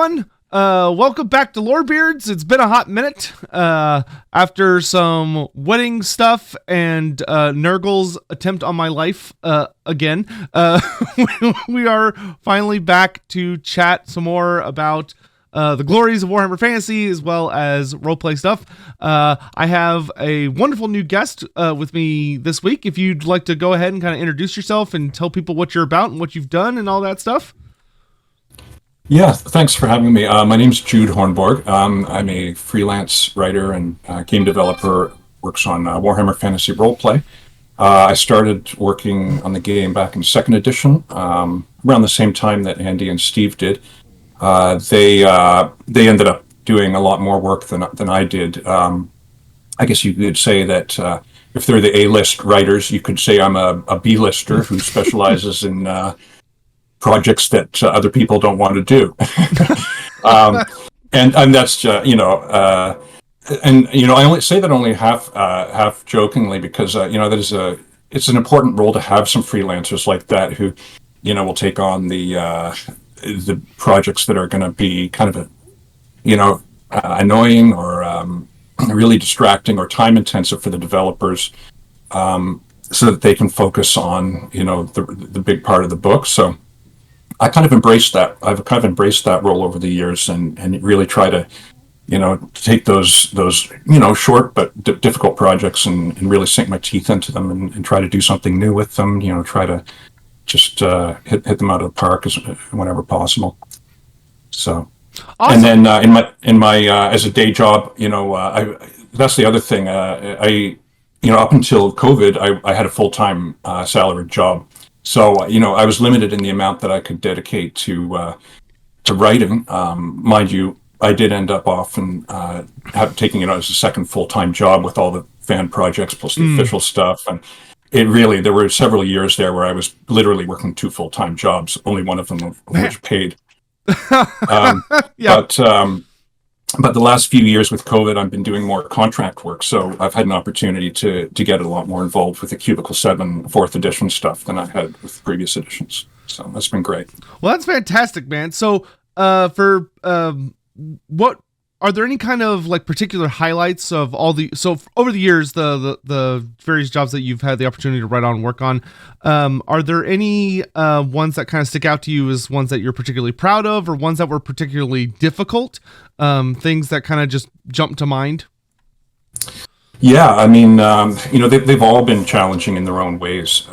everyone. Welcome back to Lorebeards. It's been a hot minute. After some wedding stuff and Nurgle's attempt on my life again, we are finally back to chat some more about the glories of Warhammer Fantasy as well as roleplay stuff. I have a wonderful new guest with me this week. If you'd like to go ahead and kind of introduce yourself and tell people what you're about and what you've done and all that stuff. Yeah, thanks for having me. My name's Jude Hornborg. I'm a freelance writer and game developer, works on Warhammer Fantasy Roleplay. I started working on the game back in 2nd edition, around the same time that Andy and Steve did. They ended up doing a lot more work than I did. I guess you could say that if they're the A-list writers, you could say I'm a B-lister who specializes in projects that other people don't want to do. And that's I only say that only half jokingly because that it's an important role to have some freelancers like that who will take on the projects that are going to be kind of annoying or really distracting or time intensive for the developers, so that they can focus on the big part of the book. So I kind of embraced that. I've kind of embraced that role over the years, and really try to, take those short but difficult projects and really sink my teeth into them and try to do something new with them. Try to just hit them out of the park whenever possible. So, awesome. And then in my as a day job, that's the other thing. Up until COVID, I had a full-time salaried job. So, I was limited in the amount that I could dedicate to writing. Mind you, I did end up often taking it as a second full-time job with all the fan projects plus the official stuff. And there were several years there where I was literally working 2 full-time jobs, only one of them of which paid. Yeah. But the last few years with COVID, I've been doing more contract work, so I've had an opportunity to get a lot more involved with the Cubicle 7 4th edition stuff than I had with previous editions. So that's been great. Well, that's fantastic, man. So what are there any kind of like particular highlights of over the years, the various jobs that you've had the opportunity to write on and work on? Are there any ones that kind of stick out to you as ones that you're particularly proud of, or ones that were particularly difficult? Things that kind of just jump to mind? Yeah, I mean, they've all been challenging in their own ways.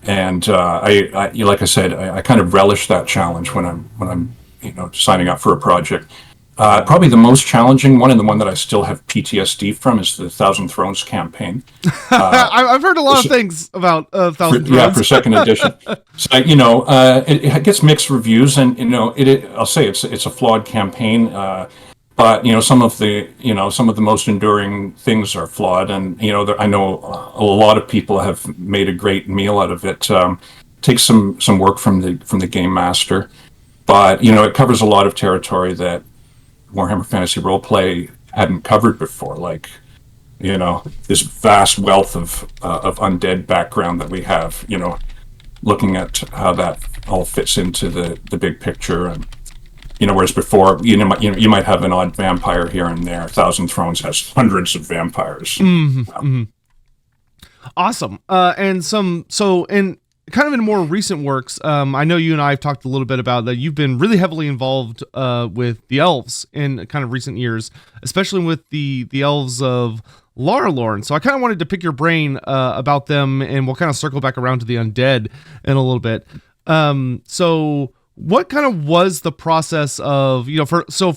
And I like I said, I kind of relish that challenge when I'm signing up for a project. Probably the most challenging one, and the one that I still have PTSD from, is the Thousand Thrones campaign. I've heard a lot of things about Thousand Thrones. Yeah, for 2nd edition. So it gets mixed reviews, and I'll say it's a flawed campaign. But some of the most enduring things are flawed, and I know a lot of people have made a great meal out of it. Takes some work from the game master, but it covers a lot of territory that Warhammer Fantasy Roleplay hadn't covered before, like this vast wealth of undead background that we have. Looking at how that all fits into the big picture, and whereas before you might have an odd vampire here and there. Thousand Thrones has hundreds of vampires. Awesome. And kind of in more recent works, I know you and I have talked a little bit about that. You've been really heavily involved with the elves in kind of recent years, especially with the elves of Laurelorn. So I kind of wanted to pick your brain about them, and we'll kind of circle back around to the undead in a little bit. So what kind of was the process of,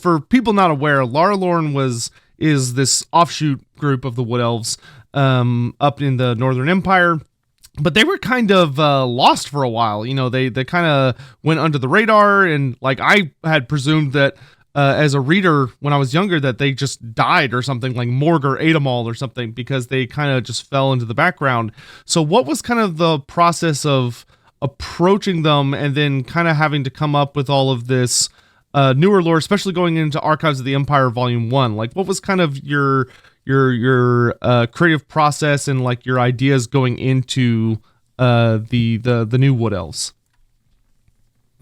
for people not aware, Laurelorn is this offshoot group of the Wood Elves up in the Northern Empire. But they were kind of lost for a while. They kind of went under the radar, and like I had presumed that as a reader when I was younger that they just died or something, like Morgar ate them all or something, because they kind of just fell into the background. So what was kind of the process of approaching them and then kind of having to come up with all of this newer lore, especially going into Archives of the Empire Volume 1? Like, what was kind of your creative process and like your ideas going into the new Wood Elves?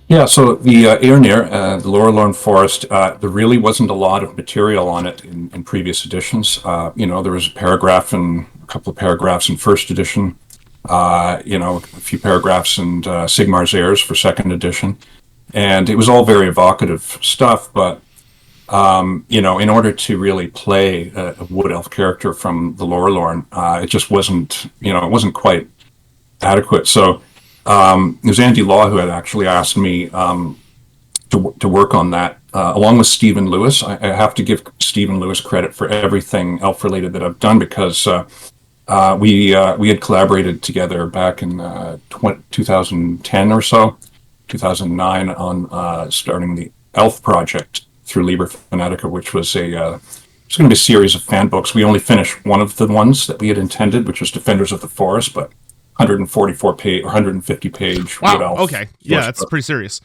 Yeah, so the Airnir, the Laurelorn Forest, there really wasn't a lot of material on it in previous editions. There was a couple of paragraphs in first edition, a few paragraphs in Sigmar's Heirs for second edition. And it was all very evocative stuff, but, in order to really play a wood elf character from the Laurelorn, it just wasn't, it wasn't quite adequate. So, it was Andy Law who had actually asked me to work on that, along with Stephen Lewis. I have to give Stephen Lewis credit for everything elf related that I've done, because we had collaborated together back in 2010 or so, 2009, on starting the Elf project through Liber Fanatica, which was it's going to be a series of fan books. We only finished one of the ones that we had intended, which was Defenders of the Forest, but 144 page or 150 page. Wow. Wood Elf. Okay. Yeah, that's pretty serious.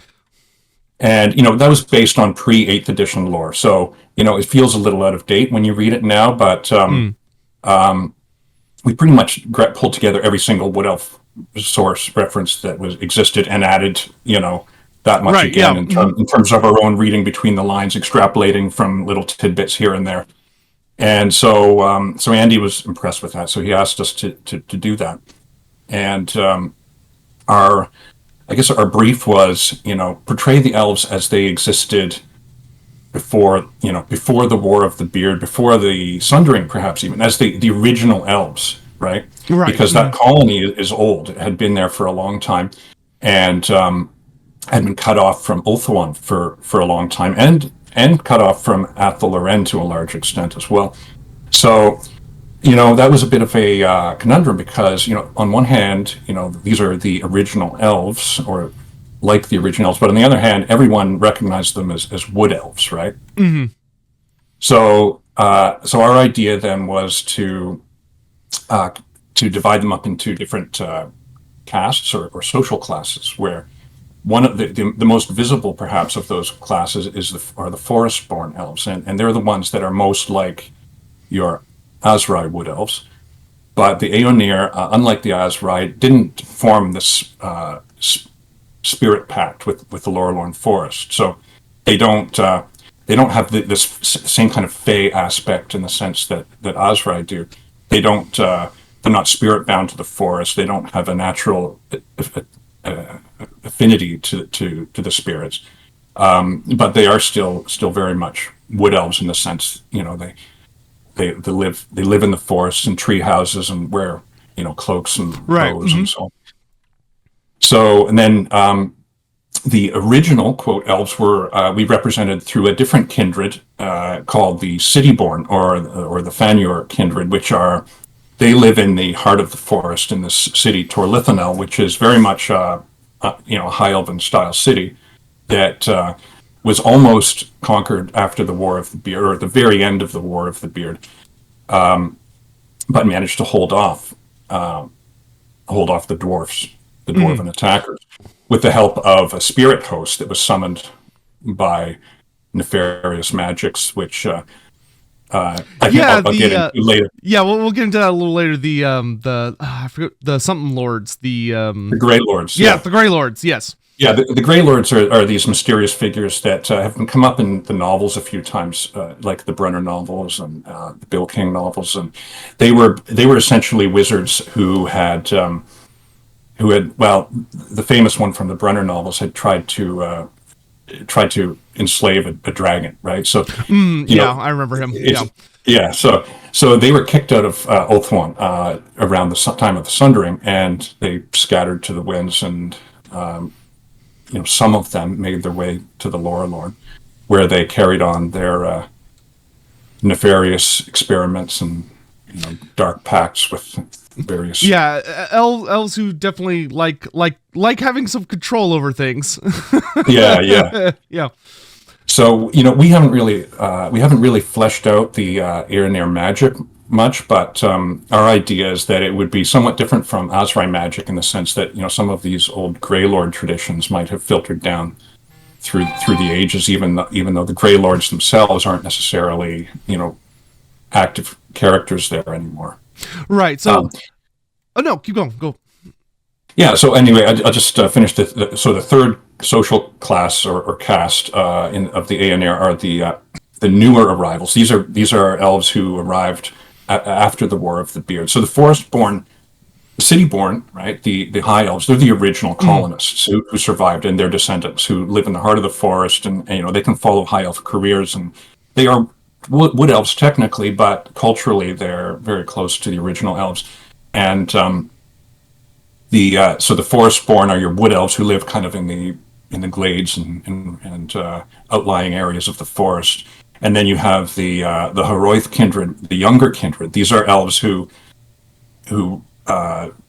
And, that was based on pre-8th edition lore. So, it feels a little out of date when you read it now, but we pretty much pulled together every single Wood Elf source reference that existed and added, that much again in terms of our own reading between the lines, extrapolating from little tidbits here and there. And so Andy was impressed with that. So he asked us to do that. And our brief was, portray the elves as they existed before the War of the Beard, before the Sundering, perhaps even as the original elves, right? Right. Because that colony is old. It had been there for a long time, and had been cut off from Ulthuan for a long time, and cut off from Athel Loren to a large extent as well. So, that was a bit of a conundrum, because, on one hand, these are the original elves, or like the original elves, but on the other hand, everyone recognized them as wood elves, right? Mm-hmm. So our idea then was to divide them up into different castes or social classes, where one of the most visible, perhaps, of those classes are the forest-born elves, and they're the ones that are most like your Azrai wood elves. But the Aonir, unlike the Azrai, didn't form this spirit pact with the Laurelorn Forest, so they don't have this same kind of fey aspect in the sense that Azrai do. They don't. They're not spirit bound to the forest. They don't have a natural affinity to the spirits, but they are still very much wood elves in the sense, they live in the forests and tree houses and wear cloaks and bows and so on. So, and then the original quote elves were we represented through a different kindred called the Cityborn, or the Fanur kindred, which they live in the heart of the forest in this city Torlithanel, which is very much a high elven style city that was almost conquered after the War of the Beard, or at the very end of the War of the Beard, but managed to hold off the dwarves. The dwarven attackers, with the help of a spirit host that was summoned by nefarious magics, which I'll get into later. Yeah, we'll get into that a little later. I forget the something lords, the Grey Lords. Yeah, the Grey Lords. Yes. Yeah, the Grey Lords are these mysterious figures that have come up in the novels a few times, like the Brunner novels and the Bill King novels, and they were essentially wizards who had the famous one from the Brunner novels had tried to enslave a dragon, right? So I remember him. Yeah. So they were kicked out of Ulthuan around the time of the Sundering, and they scattered to the winds, and some of them made their way to the Laurelorn, where they carried on their nefarious experiments and dark pacts with various elves who definitely like having some control over things. yeah So we haven't really fleshed out the Airnir magic much, but our idea is that it would be somewhat different from Azrai magic in the sense that some of these old Grey Lord traditions might have filtered down through the ages, even though the Grey Lords themselves aren't necessarily active characters there anymore. Right. So, no, keep going. Go. Yeah. So anyway, I'll just finish the third social class or caste of the Aeonir are the newer arrivals. These are elves who arrived after the War of the Beard. So the forest-born, city-born, right? The high elves, they're the original colonists who survived, and their descendants who live in the heart of the forest, and they can follow high elf careers, and they are wood elves technically, but culturally they're very close to the original elves. And so the forest-born are your wood elves who live kind of in the glades and outlying areas of the forest. And then you have the Heroith kindred, the younger kindred. These are elves who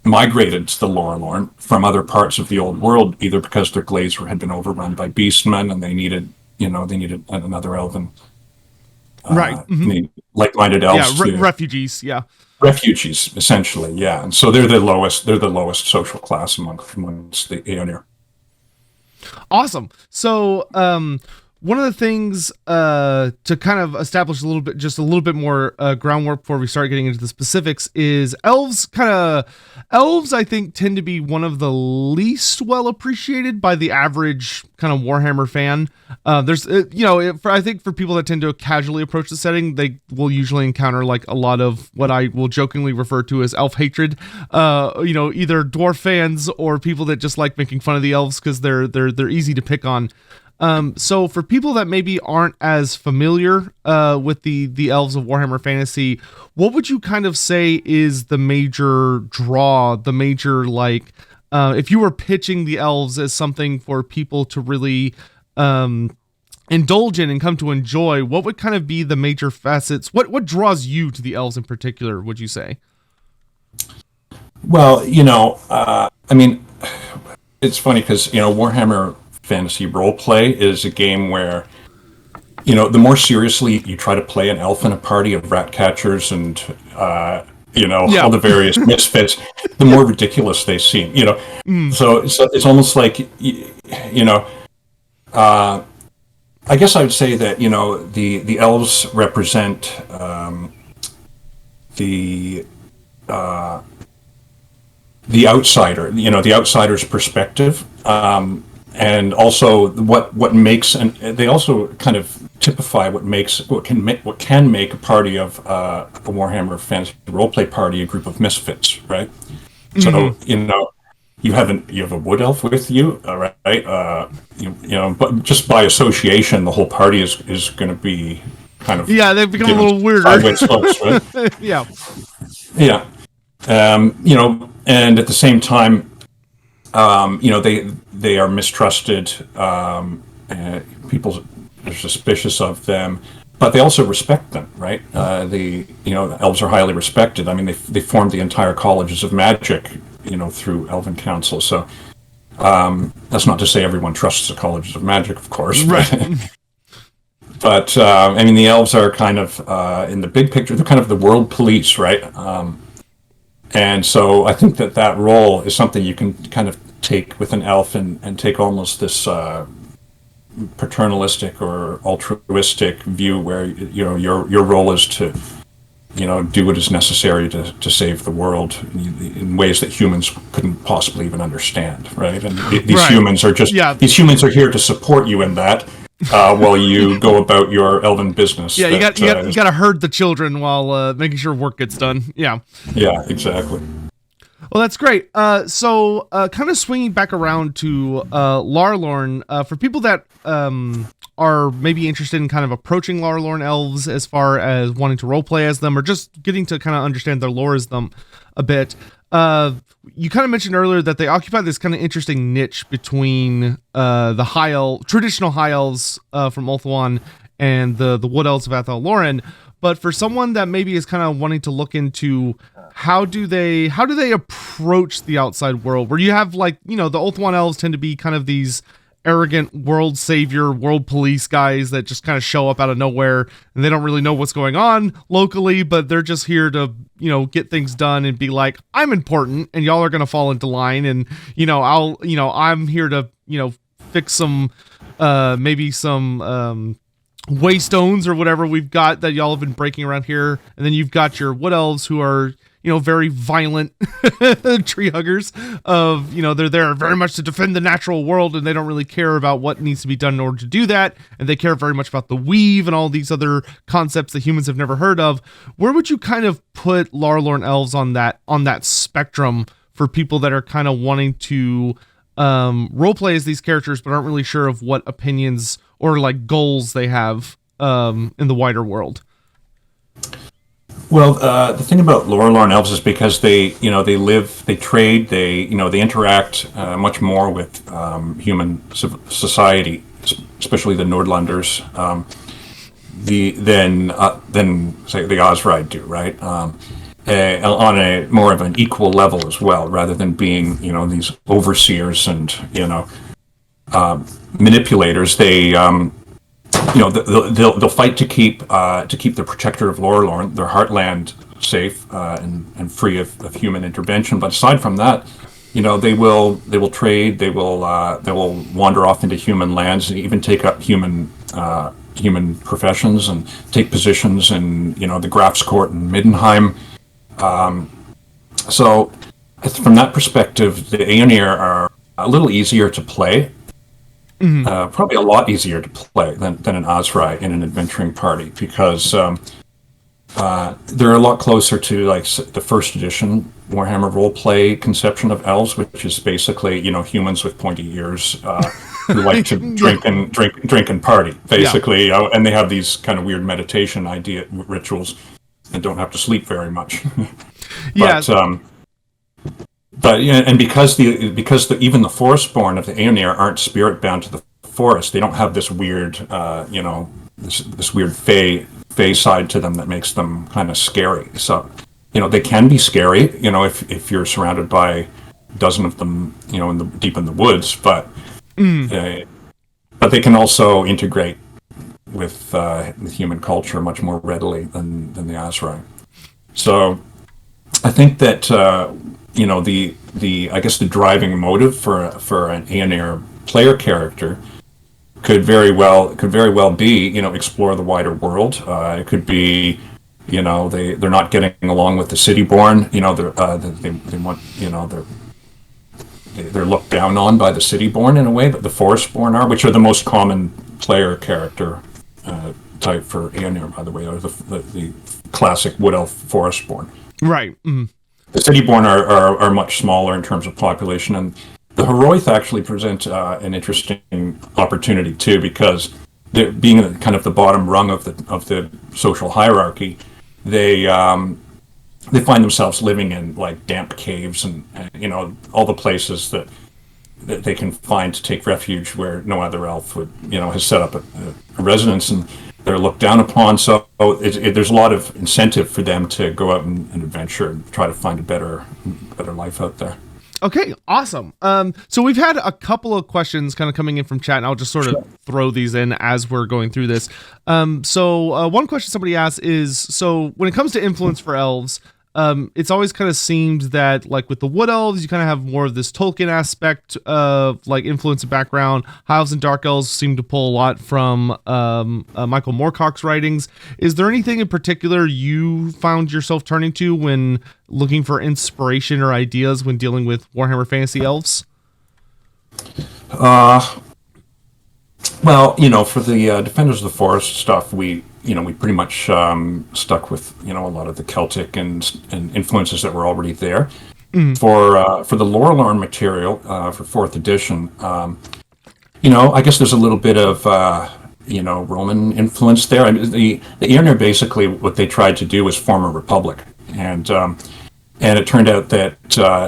migrated to the Laurelorn from other parts of the old world, either because their glades had been overrun by beastmen and they needed another elven, like-minded elves. Refugees. Yeah. Refugees, essentially. Yeah. And so they're the lowest social class amongst the Aeonir. Awesome. So, one of the things to kind of establish a little bit more groundwork before we start getting into the specifics is elves, I think, tend to be one of the least well appreciated by the average kind of Warhammer fan. I think for people that tend to casually approach the setting, they will usually encounter like a lot of what I will jokingly refer to as elf hatred. Either dwarf fans or people that just like making fun of the elves because they're easy to pick on. So for people that maybe aren't as familiar with the elves of Warhammer Fantasy, what would you kind of say is the major draw, the major if you were pitching the elves as something for people to really indulge in and come to enjoy, what would kind of be the major facets? What draws you to the elves in particular, would you say? Well, it's funny because, Warhammer Fantasy Roleplay is a game where, the more seriously you try to play an elf in a party of rat catchers and, all the various misfits, the more ridiculous they seem, So it's almost like, I guess I would say that, the elves represent the outsider, the outsider's perspective. And also what makes, and they also kind of typify what can make a party of a Warhammer Fantasy Roleplay party a group of misfits, right? So you have a wood elf with you, right? But just by association, the whole party is going to be kind of they've become a little weirder. Sideways slopes, right? Yeah. And at the same time, they are mistrusted. People are suspicious of them, but they also respect them, right? The elves are highly respected. I mean, they formed the entire colleges of magic, through Elven Council. So that's not to say everyone trusts the colleges of magic, of course, right? But the elves are kind of in the big picture, they're kind of the world police, right? And so I think that role is something you can kind of take with an elf and take almost this paternalistic or altruistic view where your role is to do what is necessary to save the world in ways that humans couldn't possibly even understand, right? And these humans are these humans are here to support you in that. While you go about your elven business. Yeah, you got to herd the children while making sure work gets done. Yeah. Yeah, exactly. Well, that's great. So kind of swinging back around to Laurelorn, for people that are maybe interested in kind of approaching Laurelorn elves as far as wanting to roleplay as them or just getting to kind of understand their lore as them a bit. You kind of mentioned earlier that they occupy this kind of interesting niche between the traditional high elves from Ulthuan and the wood elves of Athel Loren. But for someone that maybe is kind of wanting to look into how do they approach the outside world, where you have the Ulthuan elves tend to be kind of these arrogant world savior, world police guys that just kind of show up out of nowhere and they don't really know what's going on locally, but they're just here to, get things done and be like, I'm important and y'all are going to fall into line. And, I'm here to, fix some, maybe some, waystones or whatever we've got that y'all have been breaking around here. And then you've got your wood elves who are, very violent tree huggers of, they're there very much to defend the natural world, and they don't really care about what needs to be done in order to do that. And they care very much about the weave and all these other concepts that humans have never heard of. Where would you kind of put Laurelorn elves on that spectrum for people that are kind of wanting to roleplay as these characters, but aren't really sure of what opinions or like goals they have in the wider world? Well, the thing about Laurelorn elves is because they live, they trade, they interact much more with human society, especially the Nordlanders, than say the Ozride do, right? On a more of an equal level as well, rather than being these overseers and manipulators. They they'll fight to keep the protector of Laurelorn, their heartland, safe and free of human intervention. But aside from that, they will trade, they will wander off into human lands and even take up human professions and take positions in the Graf's Court in Middenheim. So from that perspective, the Aeonir are a little easier to play. Mm-hmm. Probably a lot easier to play than an Ozrai in an adventuring party, because they're a lot closer to like the first edition Warhammer roleplay conception of elves, which is basically humans with pointy ears who like to drink and party, basically. Yeah. And they have these kind of weird meditation rituals and don't have to sleep very much. Yeah. But and because even the Forestborn of the Aeonir aren't spirit bound to the forest, they don't have this weird this weird fey side to them that makes them kind of scary. So they can be scary if you're surrounded by a dozen of them deep in the woods, but they can also integrate with human culture much more readily than the Ozrai. So I think that I guess the driving motive for an Aeonir player character could very well be explore the wider world. It could be they're not getting along with the Cityborn. They want they're looked down on by the Cityborn in a way, but the Forestborn are, which are the most common player character type for Aeonir, by the way, are the classic Wood Elf Forestborn. Right. Mm-hmm. The Cityborn are much smaller in terms of population, and the Heroith actually present an interesting opportunity too, because they're being kind of the bottom rung of the social hierarchy. They find themselves living in like damp caves and all the places that they can find to take refuge where no other elf would has set up a residence, and they're looked down upon. So there's a lot of incentive for them to go out and adventure and try to find a better life out there. Okay, awesome. So we've had a couple of questions kind of coming in from chat, and I'll just sort of throw these in as we're going through this. So one question somebody asked is, so when it comes to influence for elves, it's always kind of seemed that like with the Wood Elves, you kind of have more of this Tolkien aspect of like influence and background. High Elves and Dark Elves seem to pull a lot from Michael Moorcock's writings. Is there anything in particular you found yourself turning to when looking for inspiration or ideas when dealing with Warhammer Fantasy Elves? Well, for the Defenders of the Forest stuff, we pretty much stuck with a lot of the Celtic and influences that were already there. Mm. For the Laurelorn material for 4th edition, I guess there's a little bit of Roman influence there. I mean, the Aeonir, basically what they tried to do was form a republic, and it turned out that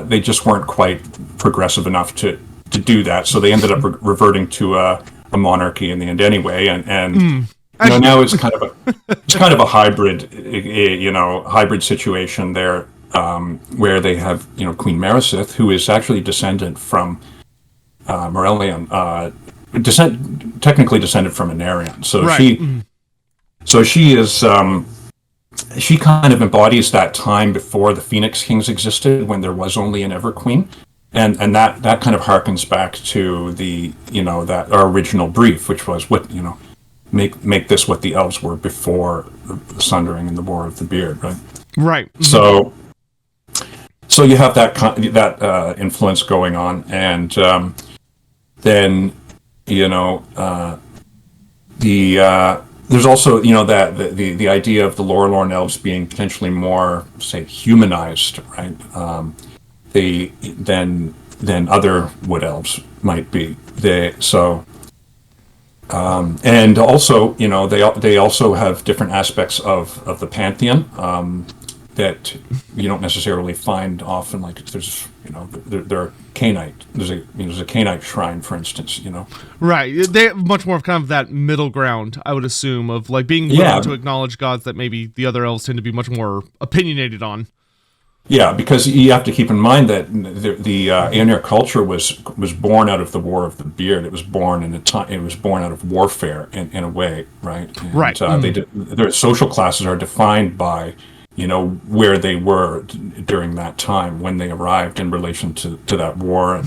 they just weren't quite progressive enough to do that. So they ended up reverting to a monarchy in the end anyway, and now it's kind of a hybrid situation there, where they have Queen Marisith, who is actually descendant from Morellian, technically descended from Anarion. So right. She is she kind of embodies that time before the Phoenix Kings existed, when there was only an Everqueen. And that kind of harkens back to the that our original brief, which was what make this what the elves were before the Sundering and the War of the Beard, right? Right. So so you have that influence going on, and then there's also that the idea of the Laurelorn elves being potentially more, say, humanized, right? They than other wood elves might be. And also, they also have different aspects of the pantheon that you don't necessarily find often. Like there's, they're Cainite. There's a Cainite shrine, for instance. Right. They have much more of kind of that middle ground, I would assume, of like being willing to acknowledge gods that maybe the other elves tend to be much more opinionated on. Yeah, because you have to keep in mind that the Aeonir culture was born out of the War of the Beard. It was born in a time. It was born out of warfare in a way, right? And, right. Their social classes are defined by, where they were during that time when they arrived in relation to that war,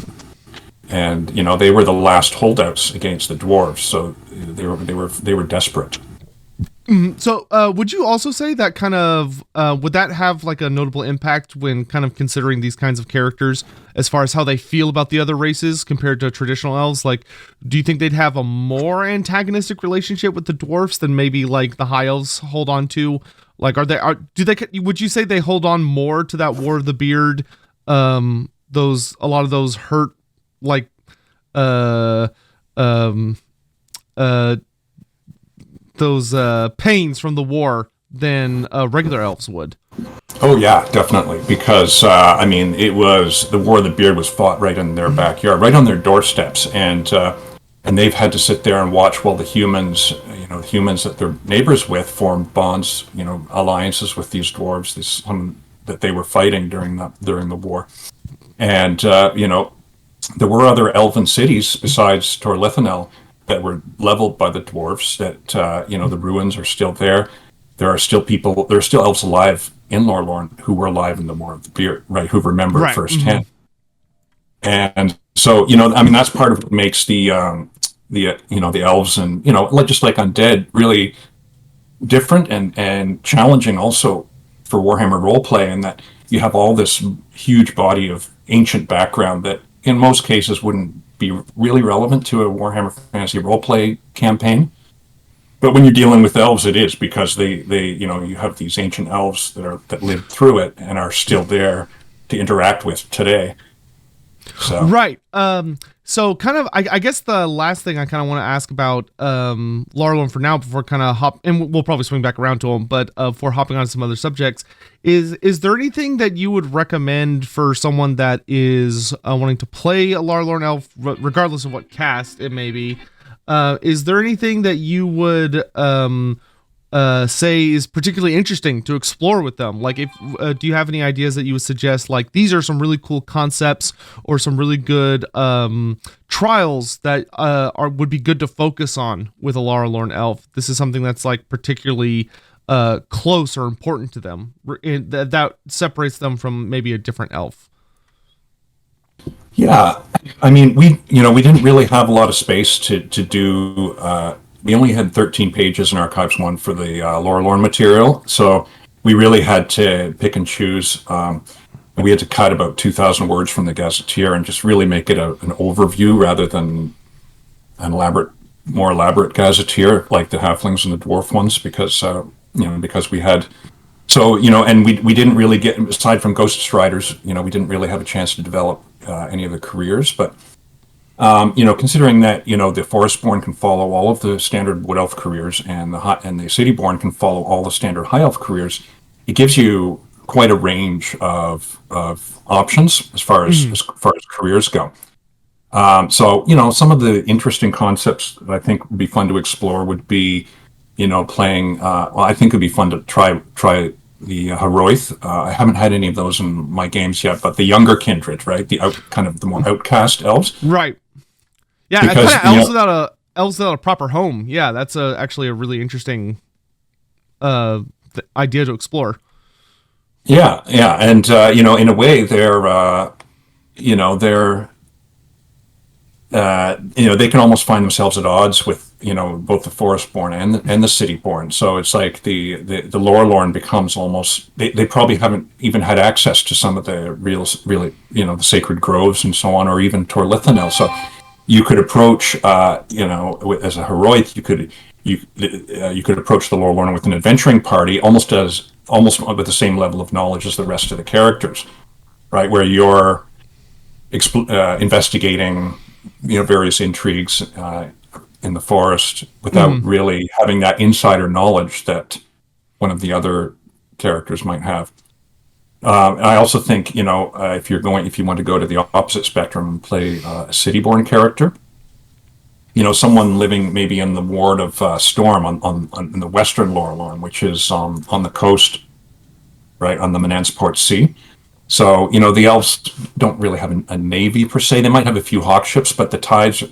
and they were the last holdouts against the dwarves, so they were desperate. So, would you also say that kind of, would that have like a notable impact when kind of considering these kinds of characters as far as how they feel about the other races compared to traditional elves? Like, do you think they'd have a more antagonistic relationship with the dwarfs than maybe like the high elves hold on to? Like, would you say they hold on more to that War of the Beard? A lot of those hurt, like, those pains from the war than regular elves would. Oh yeah, definitely. Because it was the War of the Beard was fought right in their backyard, right on their doorsteps, and they've had to sit there and watch while the humans that they're neighbors with formed bonds, alliances with these dwarves, that they were fighting during the war, and there were other elven cities besides Torlithanel that were leveled by the dwarves, that the ruins are still there. There are still elves alive in Laurelorn who were alive in the War of the Beard, right, who remember it firsthand. And so, that's part of what makes the elves and, just like undead, really different and challenging also for Warhammer roleplay, in that you have all this huge body of ancient background that in most cases wouldn't be really relevant to a Warhammer Fantasy Roleplay campaign. But when you're dealing with elves, it is, because they you have these ancient elves that lived through it and are still there to interact with today. So. Right. So kind of, I guess the last thing I kind of want to ask about Laurelorn for now, before kind of and we'll probably swing back around to them, but before hopping on to some other subjects, is there anything that you would recommend for someone that is wanting to play a Laurelorn elf, regardless of what cast it may be? Is there anything that you would say is particularly interesting to explore with them? Like, if do you have any ideas that you would suggest, like these are some really cool concepts or some really good trials that would be good to focus on with a Laurelorn elf? This is something that's like particularly close or important to them, that separates them from maybe a different elf. Yeah, we didn't really have a lot of space to do. We only had 13 pages in Archives 1 for the Laurelorn material, so we really had to pick and choose. We had to cut about 2,000 words from the Gazetteer and just really make it an overview rather than an more elaborate Gazetteer like the Halflings and the Dwarf ones, because we had. So, and we didn't really get, aside from Ghost Striders, we didn't really have a chance to develop any of the careers. But, considering that, the Forestborn can follow all of the standard Wood Elf careers, and the Cityborn can follow all the standard High Elf careers, it gives you quite a range of options as far as careers go. So, some of the interesting concepts that I think would be fun to explore would be, playing, I think it'd be fun to try the Heroith. I haven't had any of those in my games yet, but the younger kindred, right? The more outcast elves. Right. Yeah, because, kind of elves without a proper home. Yeah, that's actually a really interesting idea to explore. Yeah, and in a way, they can almost find themselves at odds with both the Forestborn and the Cityborn. So it's like the Laurelorn becomes almost, they probably haven't even had access to some of the really, the sacred groves and so on, or even Torlithanel. So you could approach, as a heroic, you could approach the Laurelorn with an adventuring party, almost with the same level of knowledge as the rest of the characters, right? Where you're investigating, various intrigues in the forest without really having that insider knowledge that one of the other characters might have. I also think, if you want to go to the opposite spectrum and play a Cityborn character, someone living maybe in the ward of Storm on in the western Laurelorn, which is on the coast, right on the Manansport Sea. So, the elves don't really have a navy per se. They might have a few hawk ships, but the tides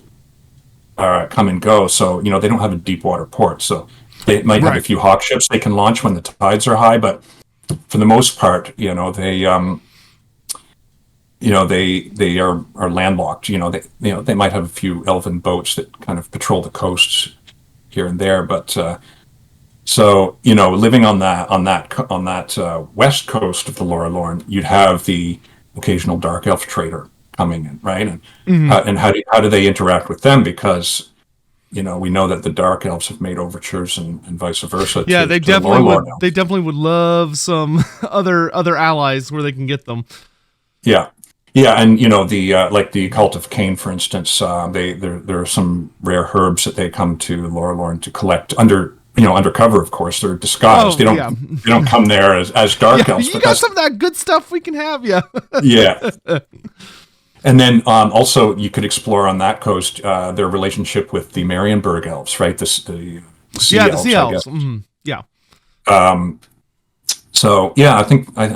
come and go. So, they don't have a deep water port. So they might have a few hawk ships they can launch when the tides are high. But for the most part, they are landlocked. They might have a few elven boats that kind of patrol the coasts here and there. But so, living on that west coast of the Laurelorn, you'd have the occasional dark elf trader coming in, right? And how do they interact with them? Because we know that the dark elves have made overtures and vice versa. Yeah, they definitely would. They definitely would love some other allies where they can get them. Yeah. Yeah, and the like the Cult of Cain, for instance, there are some rare herbs that they come to Laurelorn to collect undercover. Of course, they're disguised. They don't come there as dark elves. You got some of that good stuff we can have, yeah. And then also you could explore on that coast their relationship with the Marienburg elves, right? The sea elves. Yeah. So yeah, I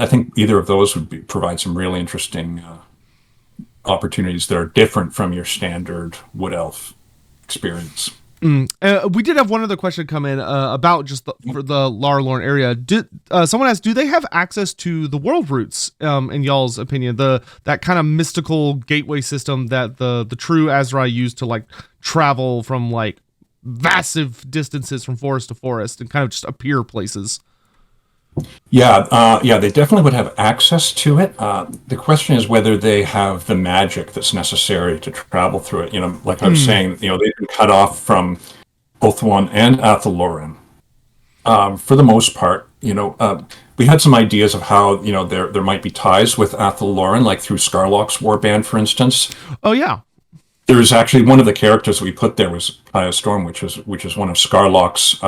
think either of those would provide some really interesting opportunities that are different from your standard wood elf experience. We did have one other question come in about just for the Laurelorn area. Someone asked, do they have access to the world routes? In y'all's opinion, that kind of mystical gateway system that the true Azrai used to like travel from like massive distances from forest to forest and kind of just appear places. Yeah, they definitely would have access to it. The question is whether they have the magic that's necessary to travel through it. Like I was saying, they've been cut off from Ulthuan and Athaloran. For the most part, we had some ideas of how, there might be ties with Athaloran, like through Scarlock's warband, for instance. Oh, yeah. There's actually one of the characters that we put there was Kaya Storm, which is one of Scarlock's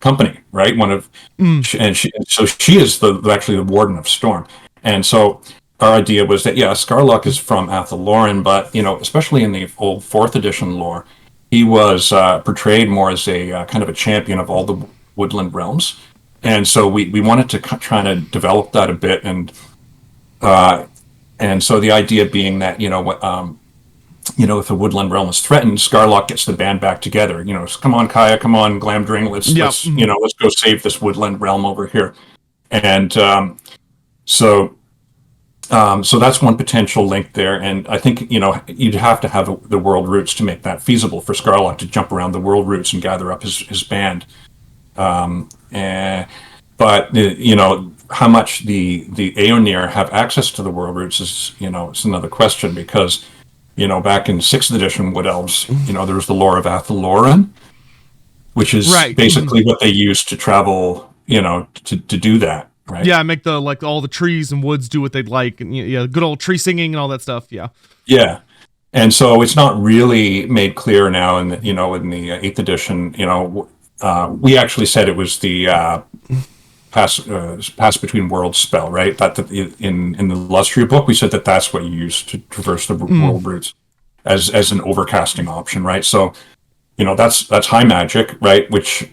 company, right? She is actually the warden of Storm. And so our idea was that, Scarlock is from Athaloran, but, especially in the old 4th edition lore, he was portrayed more as a kind of a champion of all the woodland realms. And so we wanted to try to develop that a bit. And so the idea being that, if a woodland realm is threatened, Scarlock gets the band back together. Come on, Kaya, come on, Glamdring, let's go save this woodland realm over here. And so that's one potential link there. And I think you'd have to have the world routes to make that feasible for Scarlock to jump around the world routes and gather up his band. But how much the Aeonir have access to the world routes is it's another question, because back in 6th edition Wood Elves, there was the lore of Athaloran, which is basically what they used to travel, to do that, right? Yeah, make all the trees and woods do what they'd like, and good old tree singing and all that stuff. Yeah. Yeah, and so it's not really made clear now in the 8th edition. We actually said it was the pass between worlds spell, right? That in the Lustria book, we said that that's what you use to traverse the world routes as an overcasting option, right? So, that's high magic, right? Which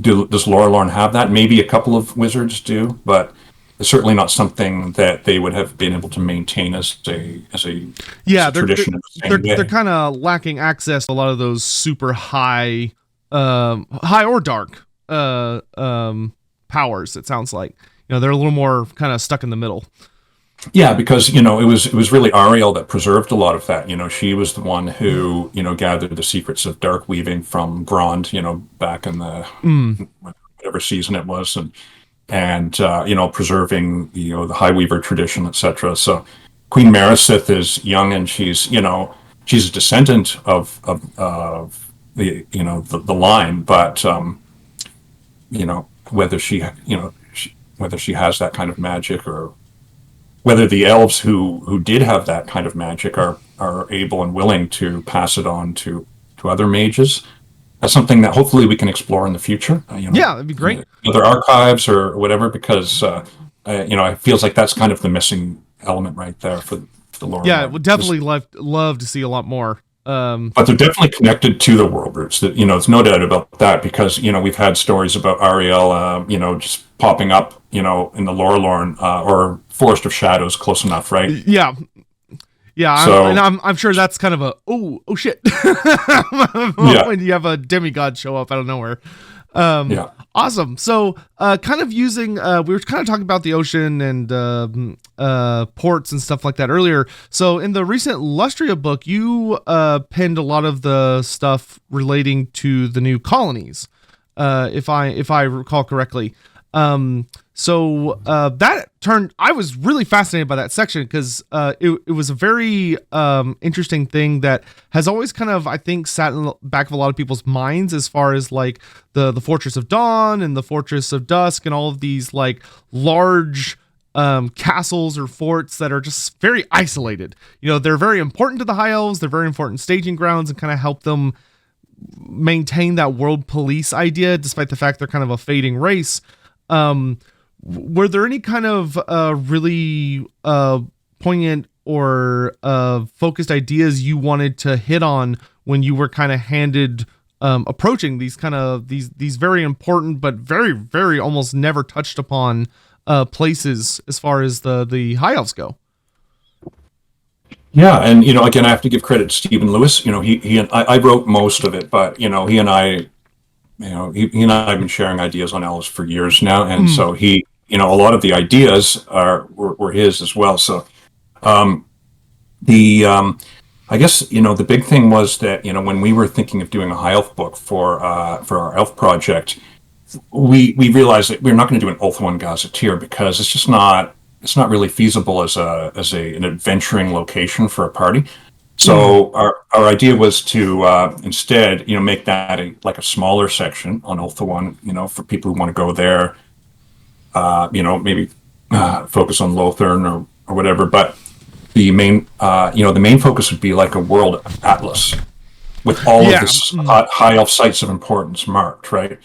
does Laurelorn have that? Maybe a couple of wizards do, but it's certainly not something that they would have been able to maintain as a tradition. They're kind of lacking access to a lot of those super high or dark powers. It sounds like they're a little more kind of stuck in the middle. Yeah, because it was really Ariel that preserved a lot of that. She was the one who gathered the secrets of dark weaving from Grond, back in the Mm. whatever season it was, and preserving the High Weaver tradition, etc. So Queen Marisith is young, and she's a descendant of the line, but whether whether she has that kind of magic, or whether the elves who did have that kind of magic are able and willing to pass it on to other mages. That's something that hopefully we can explore in the future. Yeah, that'd be great. Other archives or whatever, because it feels like that's kind of the missing element right there for the lore. Yeah, would definitely love to see a lot more. But they're definitely connected to the Warlords. That it's no doubt about that, because we've had stories about Ariel, just popping up, in the Laurelorn or Forest of Shadows, close enough, right? Yeah, yeah. So, I'm sure that's kind of a oh shit Yeah. when you have a demigod show up out of nowhere. Yeah. Awesome. So, kind of using, we were kind of talking about the ocean and ports and stuff like that earlier. So, in the recent Lustria book, you penned a lot of the stuff relating to the new colonies, if I recall correctly. That turned, I was really fascinated by that section, because it was a very interesting thing that has always kind of, I think, sat in the back of a lot of people's minds, as far as like the Fortress of Dawn and the Fortress of Dusk and all of these like large castles or forts that are just very isolated. They're very important to the High Elves. They're very important staging grounds, and kind of help them maintain that world police idea, despite the fact they're kind of a fading race. Were there any kind of really poignant or focused ideas you wanted to hit on when you were kind of handed approaching these kind of these very important but very, very almost never touched upon places as far as the High Elves go? Yeah, and again, I have to give credit to Stephen Lewis. He and I wrote most of it, but he and I, he and I have been sharing ideas on Elves for years now, and so he, a lot of the ideas were his as well. So, I guess the big thing was that when we were thinking of doing a High Elf book for our Elf project, we realized that we're not going to do an Ulthuan Gazetteer, because it's not really feasible as an adventuring location for a party. So our idea was to instead make that like a smaller section on Ulthuan, for people who want to go there, maybe focus on Lothern or whatever. But the main focus would be like a world atlas with all of this high elf sites of importance marked, right?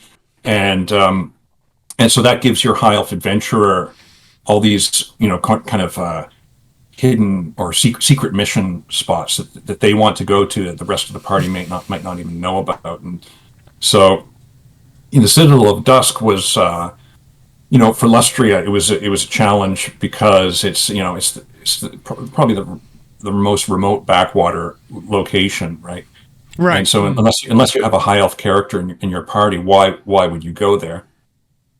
And so that gives your high elf adventurer all these kind of hidden or secret mission spots that they want to go to, that the rest of the party might not even know about. And so in the Citadel of Dusk was for Lustria, it was a challenge, because it's probably the most remote backwater location, right? Right. And so unless you have a high elf character in your party, why would you go there?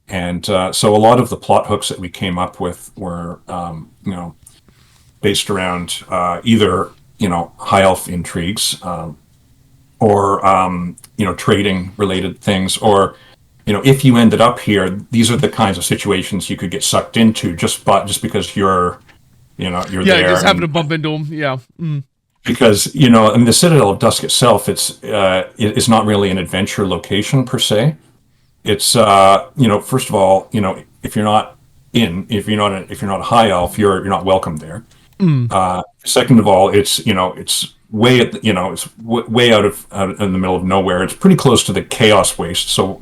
And so a lot of the plot hooks that we came up with were based around either high elf intrigues, or trading related things, or if you ended up here, these are the kinds of situations you could get sucked into just because you're there. Yeah, just having to bump into them. Yeah. Because the Citadel of Dusk itself, it's not really an adventure location per se. It's first of all, if you're not a high elf, you're not welcome there. Second of all, it's way way out in the middle of nowhere. It's pretty close to the Chaos Waste, so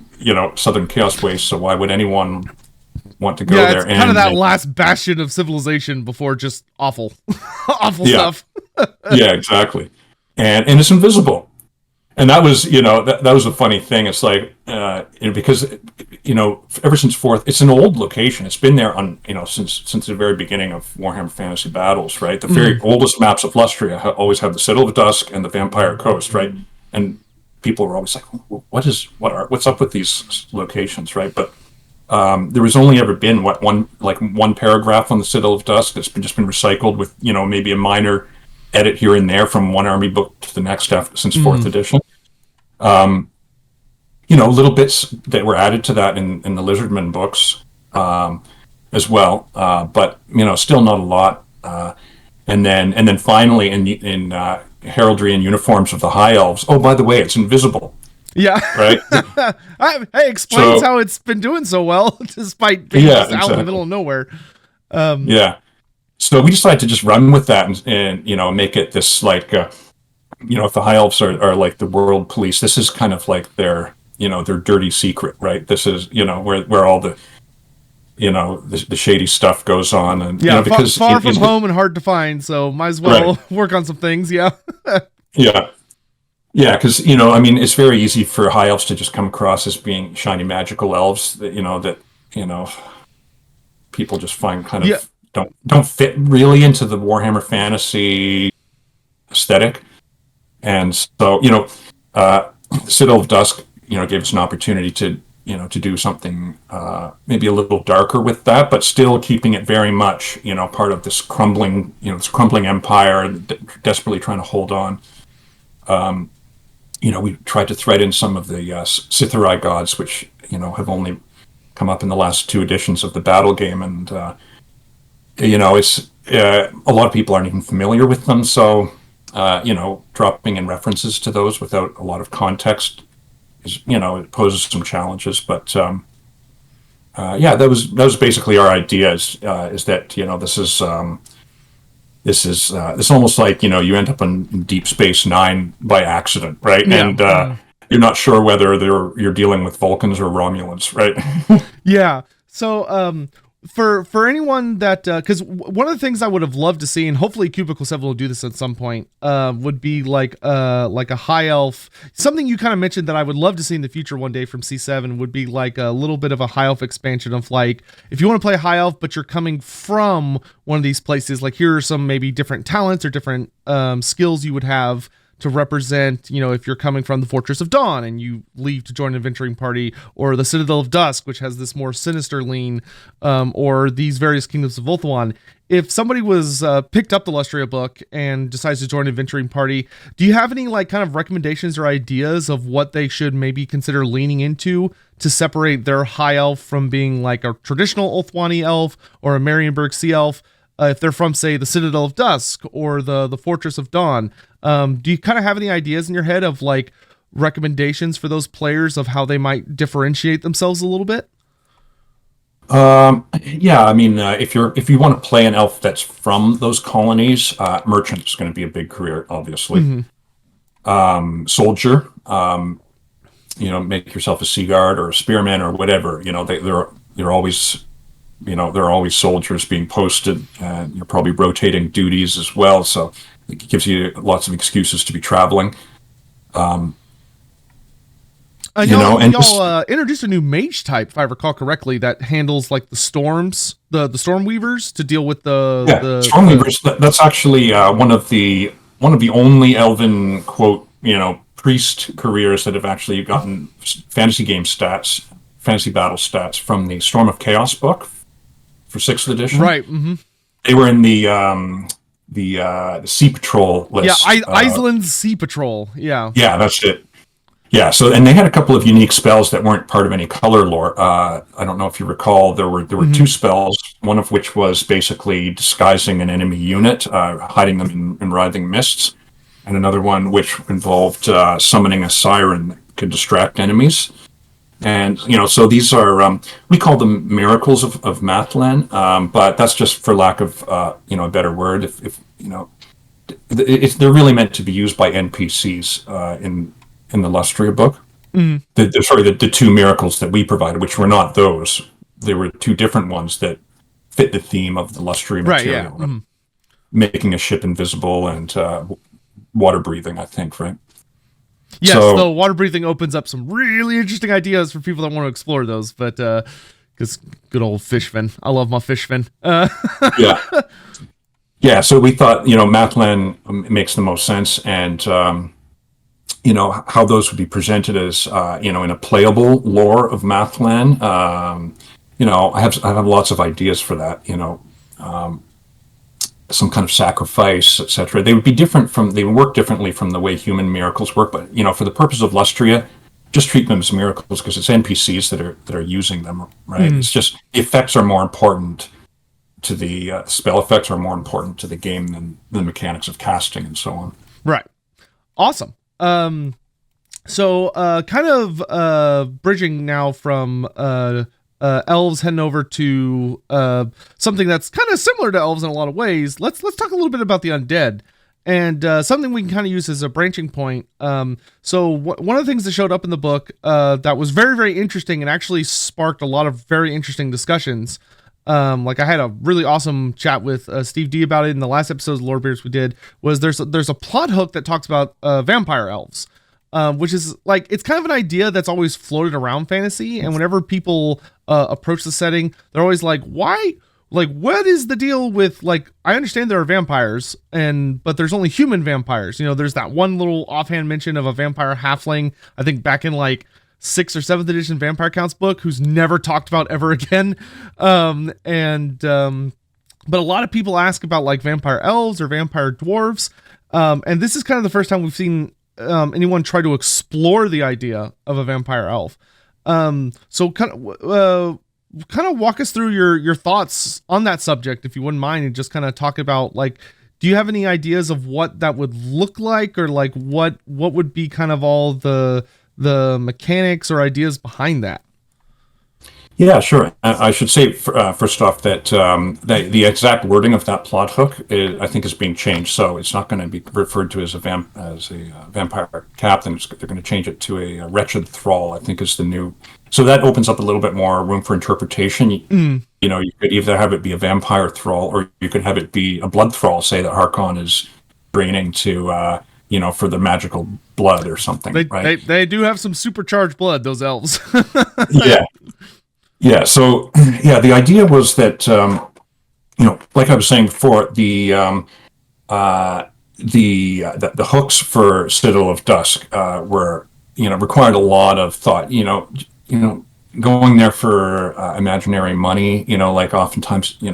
Southern Chaos Waste. So why would anyone want to go there? It's kind of that last bastion of civilization before just awful stuff. Yeah, exactly. And it's invisible. And that was, that was a funny thing. It's like, because, ever since it's an old location. It's been there since the very beginning of Warhammer Fantasy Battles, right? The very oldest maps of Lustria always have the Citadel of Dusk and the Vampire Coast, right? And people were always like, what's up with these locations, right? But There has only ever been one paragraph on the Citadel of Dusk that's just been recycled with maybe a minor edit here and there from one army book to the next since fourth edition. Little bits that were added to that in the Lizardman books as well, but still not a lot. And then finally in heraldry and uniforms of the High Elves. Oh, by the way, it's invisible. Yeah. Right. Hey, explains how it's been doing so well despite being out in the middle of nowhere. Yeah. So we decided to just run with that and make it this like, if the High Elves are like the world police, this is kind of like their dirty secret, right? This is, where all the, the shady stuff goes on. And, because far from home and hard to find. So might as well work on some things. Yeah. Yeah. Yeah. Cause, it's very easy for High Elves to just come across as being shiny magical elves that, people just find kind of don't fit really into the Warhammer Fantasy aesthetic. And so, Citadel of Dusk, gave us an opportunity to do something maybe a little darker with that, but still keeping it very much, part of this crumbling empire, desperately trying to hold on. We tried to thread in some of the Sithari gods, which, have only come up in the last 2 editions of the battle game. And, it's a lot of people aren't even familiar with them. So, dropping in references to those without a lot of context is, it poses some challenges. But that was basically our idea. Is that this is almost like you end up in Deep Space Nine by accident, right? Yeah. And you're not sure whether you're dealing with Vulcans or Romulans, right? Yeah. So for anyone that because one of the things I would have loved to see, and hopefully Cubicle 7 will do this at some point, would be like a High Elf, something you kind of mentioned that I would love to see in the future one day from C7 would be like a little bit of a High Elf expansion of like, if you want to play High Elf but you're coming from one of these places, like here are some maybe different talents or different skills you would have to represent, if you're coming from the Fortress of Dawn and you leave to join an adventuring party, or the Citadel of Dusk, which has this more sinister lean, or these various kingdoms of Ulthuan. If somebody was picked up the Lustria book and decides to join an adventuring party, do you have any like kind of recommendations or ideas of what they should maybe consider leaning into to separate their High Elf from being like a traditional Ulthuani elf or a Marienburg Sea Elf? If they're from, say, the Citadel of Dusk or the Fortress of Dawn, do you kind of have any ideas in your head of like recommendations for those players of how they might differentiate themselves a little bit? Yeah, I mean, if you want to play an elf that's from those colonies, merchant is going to be a big career, obviously. Mm-hmm. Soldier, make yourself a sea guard or a spearman or whatever. They're always. There are always soldiers being posted, and you're probably rotating duties as well. So it gives you lots of excuses to be traveling. Y'all introduced a new mage type, if I recall correctly, that handles like the storms, the Stormweavers to deal with the Stormweavers. That's actually one of the only Elven quote priest careers that have actually gotten fantasy battle stats from the Storm of Chaos book. For 6th edition, right? Mm-hmm. They were in the Sea Patrol list. Yeah, Iceland's Sea Patrol. Yeah, that's it. Yeah, so and they had a couple of unique spells that weren't part of any color lore. I don't know if you recall, there were mm-hmm. 2 spells. One of which was basically disguising an enemy unit, hiding them in writhing mists, and another one which involved summoning a siren that could distract enemies. And, so these are, we call them miracles of Mathlan, but that's just for lack of, a better word. If they're really meant to be used by NPCs in the Lustria book. Mm. The 2 miracles that we provided, which were not those. They were 2 different ones that fit the theme of the Lustria material. Right, yeah. Mm. Making a ship invisible and water breathing, I think, right? Yes, so water breathing opens up some really interesting ideas for people that want to explore those, but because good old fishfin. I love my fishfin. Yeah, so we thought, Mathlan makes the most sense, and, how those would be presented as, in a playable lore of Mathlan, I have lots of ideas for that. Some kind of sacrifice, etc. They would work differently from the way human miracles work. But for the purpose of Lustria, just treat them as miracles because it's NPCs that are using them, right? It's just the effects are more important to the spell effects are more important to the game than the mechanics of casting and so on. Right. Awesome. So kind of bridging now from elves heading over to something that's kind of similar to elves in a lot of ways. Let's talk a little bit about the undead and something we can kind of use as a branching point. So one of the things that showed up in the book that was very, very interesting and actually sparked a lot of very interesting discussions. Like I had a really awesome chat with Steve D about it in the last episode of Lorebeards we did, was there's a plot hook that talks about vampire elves. Which is like, it's kind of an idea that's always floated around fantasy. And whenever people approach the setting, they're always like, why? Like, what is the deal with, like, I understand there are vampires but there's only human vampires. There's that one little offhand mention of a vampire halfling, I think back in like 6th or 7th edition Vampire Counts book, who's never talked about ever again. But a lot of people ask about like vampire elves or vampire dwarves. And this is kind of the first time we've seen anyone try to explore the idea of a vampire elf. So kind of walk us through your thoughts on that subject, if you wouldn't mind, and just kind of talk about, like, do you have any ideas of what that would look like, or like what would be kind of all the mechanics or ideas behind that? Yeah, sure. I should say first off that the exact wording of that plot hook I think is being changed. So it's not going to be referred to as a vampire captain. They're going to change it to a wretched thrall, I think, is the new. So that opens up a little bit more room for interpretation. You could either have it be a vampire thrall, or you could have it be a blood thrall. Say that Harkon is draining to for the magical blood or something. They do have some supercharged blood, those elves. Yeah. Yeah. So, the idea was that, like I was saying before, the hooks for Citadel of Dusk were, required a lot of thought. Going there for imaginary money. Like oftentimes, you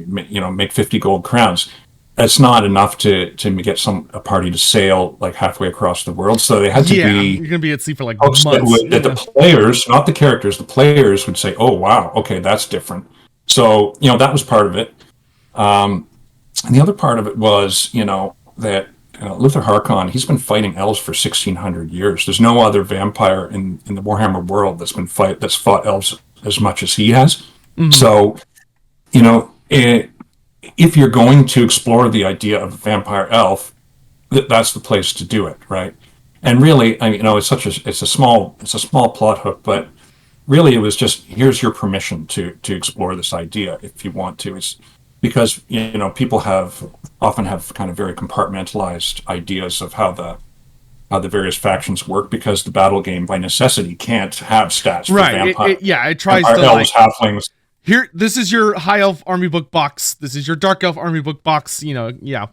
make 50 gold crowns. That's not enough to get a party to sail like halfway across the world. So they had to be. You're gonna be at sea for like months. That the players, not the characters, the players would say, "Oh wow, okay, that's different." So that was part of it. And the other part of it was that Luther Harkon, he's been fighting elves for 1,600 years. There's no other vampire in the Warhammer world that's fought elves as much as he has. Mm-hmm. So if you're going to explore the idea of a vampire elf, that's the place to do it, right? And really, it's a small plot hook, but really it was just, here's your permission to explore this idea if you want to. It's because people often have kind of very compartmentalized ideas of how the various factions work, because the battle game by necessity can't have stats for vampire. It tries vampire to elves, halflings. Here, this is your high elf army book box. This is your dark elf army book box. Yeah.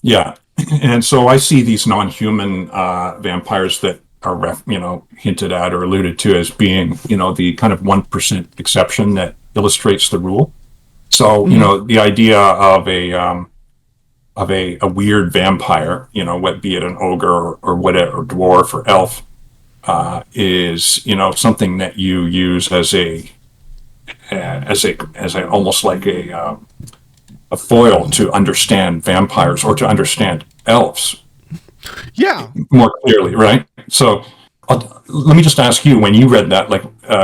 Yeah, and so I see these non-human vampires that are hinted at or alluded to as being the kind of 1% exception that illustrates the rule. So the idea of a weird vampire, what be it an ogre or whatever, or dwarf or elf, is something that you use as almost like a foil to understand vampires or to understand elves. Yeah, more clearly, right? So let me just ask you, when you read that,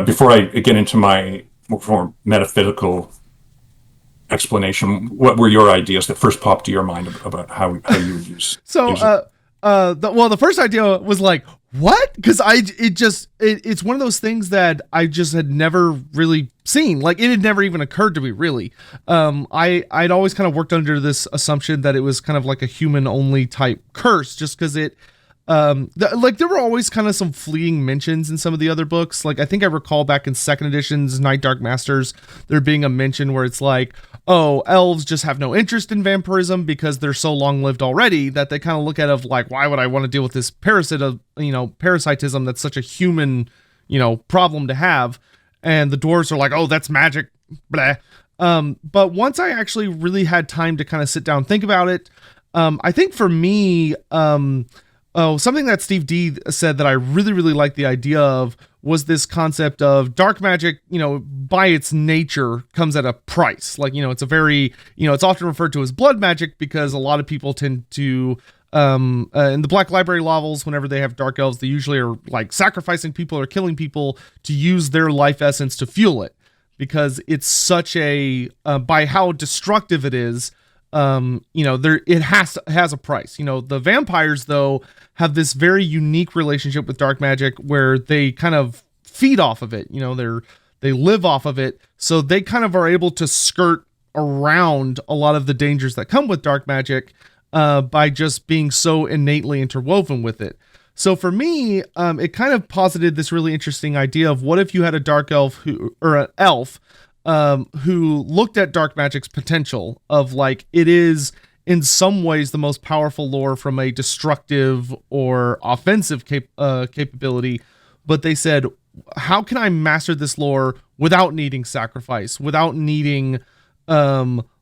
before I get into my more metaphysical explanation, what were your ideas that first popped to your mind about how you would use? So, the first idea was like, what? Because it's one of those things that I just had never really seen. Like, it had never even occurred to me, really. I'd always kind of worked under this assumption that it was kind of like a human only type curse, just because it, there were always kind of some fleeting mentions in some of the other books. Like, I think I recall back in 2nd edition's Night Dark Masters, there being a mention where it's like, oh, elves just have no interest in vampirism because they're so long lived already that they kind of look at it like, why would I want to deal with this parasitism that's such a human, problem to have. and the dwarves are like, oh, that's magic, blah. But once I actually really had time to kind of sit down and think about it, I think for me, something that Steve D said that I really, really like the idea of was this concept of dark magic, by its nature comes at a price. Like, it's a very, it's often referred to as blood magic because a lot of people tend to, in the Black Library novels, whenever they have dark elves, they usually are like sacrificing people or killing people to use their life essence to fuel it, because it's such a, by how destructive it is, it has a price. The vampires, though, have this very unique relationship with dark magic where they kind of feed off of it. They live off of it, so they kind of are able to skirt around a lot of the dangers that come with dark magic by just being so innately interwoven with it. So for me, it kind of posited this really interesting idea of what if you had a dark elf or an elf who looked at dark magic's potential of like, it is in some ways the most powerful lore from a destructive or offensive capability. But they said, how can I master this lore without needing sacrifice, without needing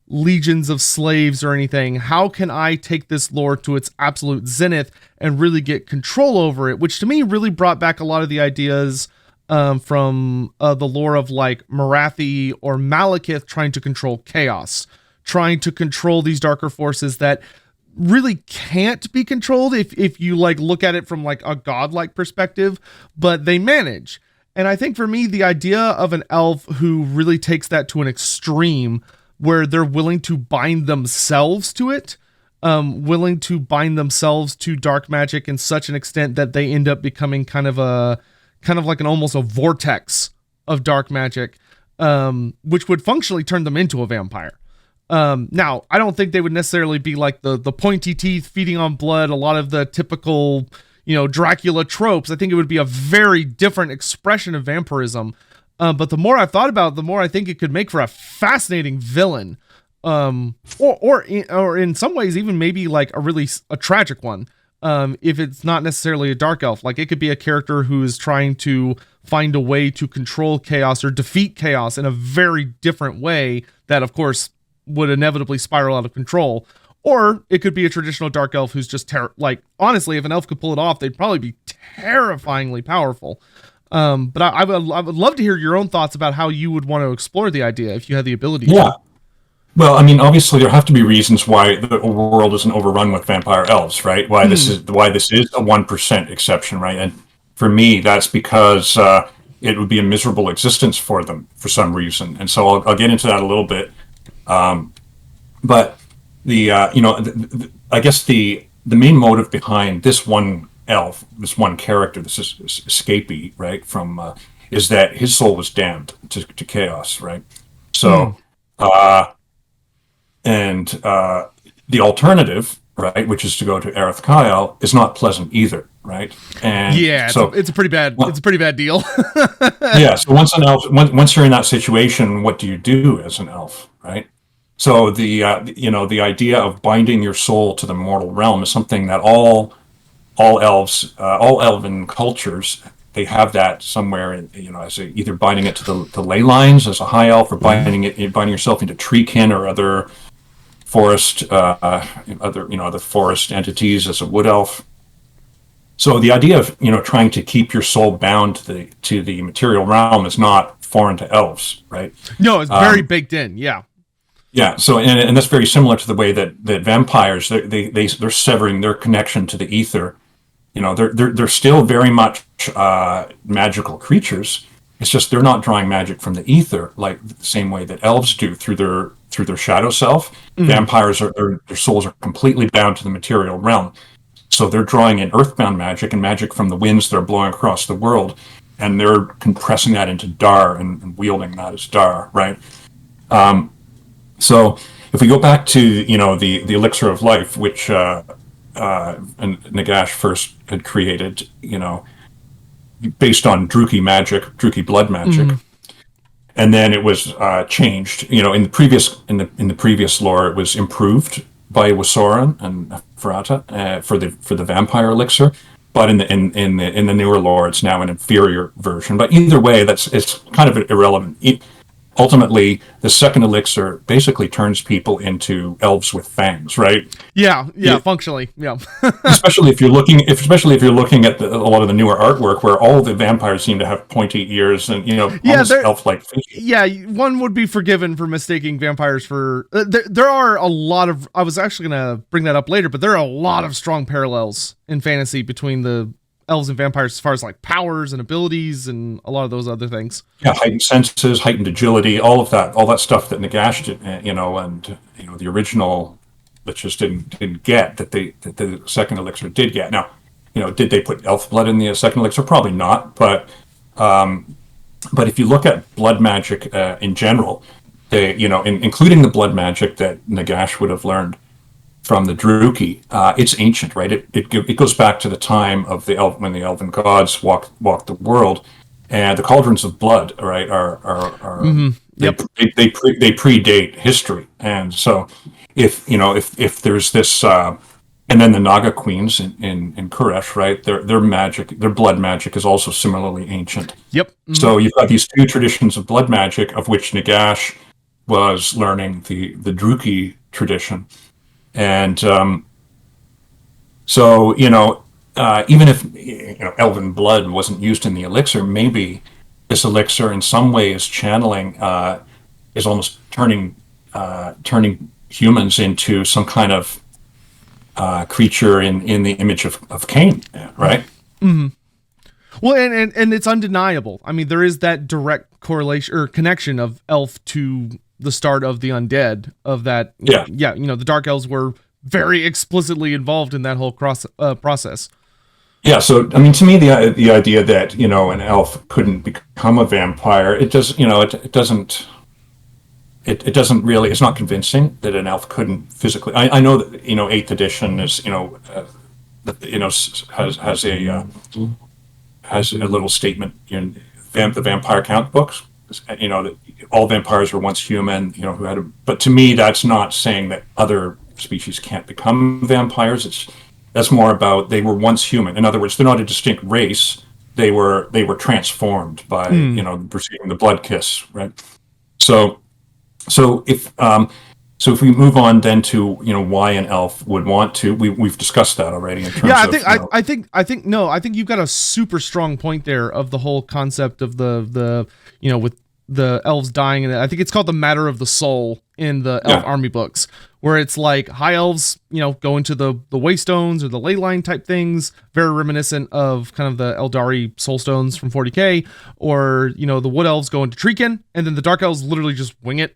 legions of slaves or anything? How can I take this lore to its absolute zenith and really get control over it? Which to me really brought back a lot of the ideas from the lore of like Marathi or Malekith trying to control chaos, trying to control these darker forces that really can't be controlled if you like look at it from like a godlike perspective, but they manage. And I think for me, the idea of an elf who really takes that to an extreme where they're willing to bind themselves to it, willing to bind themselves to dark magic in such an extent that they end up becoming kind of like almost a vortex of dark magic, which would functionally turn them into a vampire. Now, I don't think they would necessarily be like the pointy teeth feeding on blood, a lot of the typical, Dracula tropes. I think it would be a very different expression of vampirism. But the more I've thought about it, the more I think it could make for a fascinating villain. Or in some ways, even maybe like a tragic one. If it's not necessarily a dark elf, like it could be a character who is trying to find a way to control chaos or defeat chaos in a very different way that, of course, would inevitably spiral out of control. Or it could be a traditional dark elf who's just honestly, if an elf could pull it off, they'd probably be terrifyingly powerful. But I would love to hear your own thoughts about how you would want to explore the idea if you had the ability to. Yeah. Well, I mean, obviously there have to be reasons why the world isn't overrun with vampire elves, right? Why this is a 1% exception, right? And for me, that's because it would be a miserable existence for them for some reason. And so I'll get into that a little bit. But I guess the main motive behind this one elf, this one character, this is escapee, right, from is that his soul was damned to chaos, right? So. And the alternative, right, which is to go to Aerith Kyle, is not pleasant either, right? And yeah, so it's a pretty bad deal. Yeah. So once you're in that situation, what do you do as an elf, right? So the idea of binding your soul to the mortal realm is something that all elves, all elven cultures, they have that somewhere in, as either binding it to the ley lines as a high elf, or binding yourself into treekin or other forest, other forest entities as a wood elf. So the idea of trying to keep your soul bound to the material realm is not foreign to elves, right? No, it's very baked in. Yeah. Yeah. So and that's very similar to the way that vampires they're severing their connection to the ether. They're still very much magical creatures. It's just they're not drawing magic from the ether like the same way that elves do through their shadow self. Mm-hmm. Vampires their souls are completely bound to the material realm. So they're drawing in earthbound magic and magic from the winds that are blowing across the world, and they're compressing that into dar and wielding that as dar, right? So if we go back to the elixir of life, which Nagash first had created, based on Druchii blood magic, and then it was changed. In the previous lore, it was improved by Wasoran and Neferata for the vampire elixir. but in the newer lore, it's now an inferior version. But either way, it's kind of irrelevant. Ultimately, the second elixir basically turns people into elves with fangs, right? Yeah, functionally, yeah. especially if you're looking at a lot of the newer artwork, where all the vampires seem to have pointy ears and almost elf-like features. Yeah, one would be forgiven for mistaking vampires for. There are a lot of. I was actually going to bring that up later, but there are a lot of strong parallels in fantasy between the elves and vampires as far as like powers and abilities and a lot of those other things. Yeah, heightened senses, heightened agility, all that stuff that Nagash did, and the original that just didn't get, that the second elixir did get. Now, did they put elf blood in the second elixir? Probably not, but if you look at blood magic in general, they including the blood magic that Nagash would have learned from the Druki, it's ancient, right? It goes back to the time of when the elven gods walked the world, and the cauldrons of blood, right, they predate history, and so if there's this, and then the Naga queens in Kuresh, right, their blood magic is also similarly ancient. Yep. Mm-hmm. So you've got these two traditions of blood magic, of which Nagash was learning the Druki tradition. And so even if elven blood wasn't used in the elixir, maybe this elixir in some way is channeling, is almost turning humans into some kind of creature in the image of Cain, right? Mm-hmm. Well, and it's undeniable. I mean, there is that direct correlation or connection of elf to the start of the undead, of that. Yeah. The Dark Elves were very explicitly involved in that whole process. Yeah. So, I mean, to me, the idea that, an elf couldn't become a vampire, it doesn't really, it's not convincing that an elf couldn't physically. I know that, 8th edition is, has a little statement in the Vampire Count books, that all vampires were once human, but to me, that's not saying that other species can't become vampires. That's more about they were once human. In other words, they're not a distinct race. They were transformed by, receiving the blood kiss, right? So if we move on then to, why an elf would want to, we've discussed that already in terms of. I think you've got a super strong point there of the whole concept of the with the elves dying, and I think it's called the matter of the soul in the elf army books, where it's like high elves, go into the waystones or the ley line type things, very reminiscent of kind of the Eldari soul stones from 40k, or the wood elves go into Treekin, and then the dark elves literally just wing it,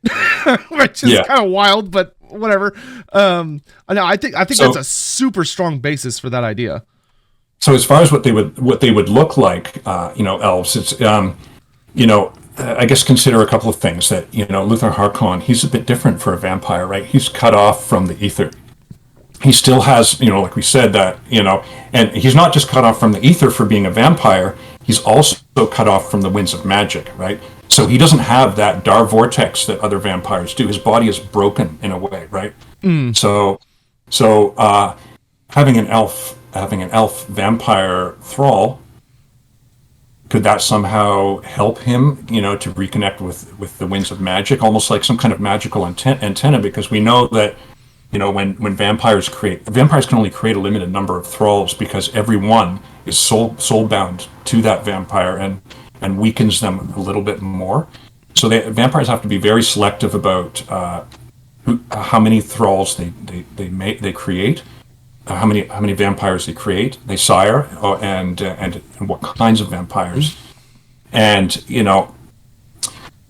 which is kind of wild, but whatever. I think that's a super strong basis for that idea. So as far as what they would look like, elves, it's I guess consider a couple of things that, Luthor Harkon, he's a bit different for a vampire, right? He's cut off from the ether. He still has, like we said, that, and he's not just cut off from the ether for being a vampire, he's also cut off from the winds of magic, right? So he doesn't have that Dar vortex that other vampires do. His body is broken in a way, right? So having an elf vampire thrall, could that somehow help him, to reconnect with the winds of magic, almost like some kind of magical antenna? Because we know that, when vampires can only create a limited number of thralls, because every one is soul bound to that vampire and weakens them a little bit more. So vampires have to be very selective about how many thralls they create. How many vampires they create, they sire, and what kinds of vampires. And,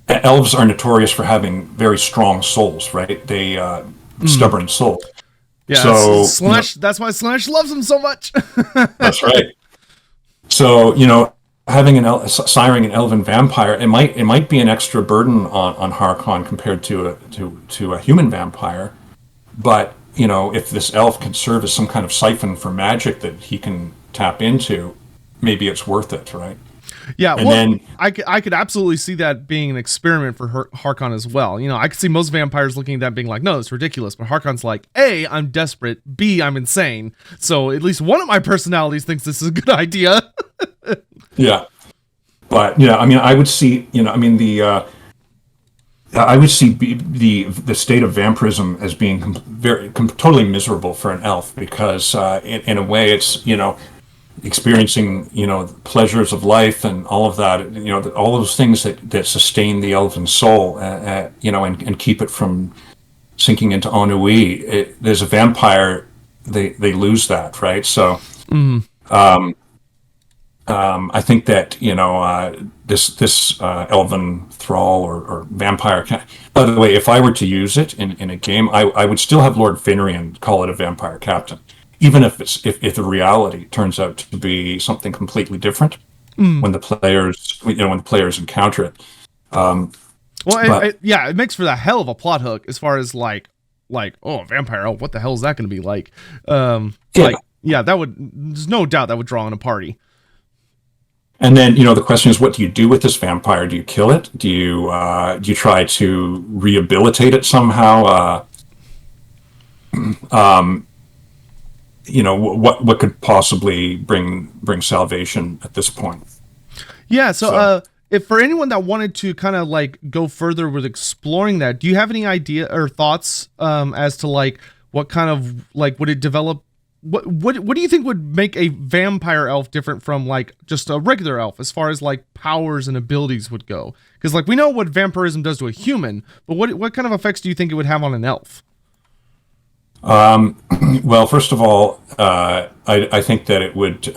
elves are notorious for having very strong souls, right? They, stubborn soul. Yeah, so Slash, that's why Slash loves them so much. That's right. So, having siring an elven vampire, it might be an extra burden on Harkon compared to a human vampire, but if this elf can serve as some kind of siphon for magic that he can tap into, maybe it's worth it, right? Yeah, And well, then I could absolutely see that being an experiment for Harkon as well. You know, I could see most vampires looking at that being like, no, it's ridiculous. But Harkon's like, A, I'm desperate. B, I'm insane. So at least one of my personalities thinks this is a good idea. yeah, but yeah, I mean, I would see, I mean, I would see the state of vampirism as being totally miserable for an elf because in a way it's experiencing the pleasures of life and all of that, all those things that sustain the elven soul, and keep it from sinking into ennui. There's a vampire, they lose that, right? So I think that this elven thrall or vampire. By the way, if I were to use it in a game, I would still have Lord Finrian call it a vampire captain, even if the reality turns out to be something completely different when the players encounter it. It makes for the hell of a plot hook as far as like oh, vampire, what the hell is that going to be like? That would, there's no doubt that would draw in a party. And then, the question is, what do you do with this vampire? Do you kill it? Do you try to rehabilitate it somehow? What could possibly bring salvation at this point? Yeah. So if for anyone that wanted to kind of like go further with exploring that, do you have any idea or thoughts as to like what kind of like would it develop? What do you think would make a vampire elf different from like just a regular elf as far as like powers and abilities would go? Because like we know what vampirism does to a human, but what kind of effects do you think it would have on an elf? Well, first of all, I think that it would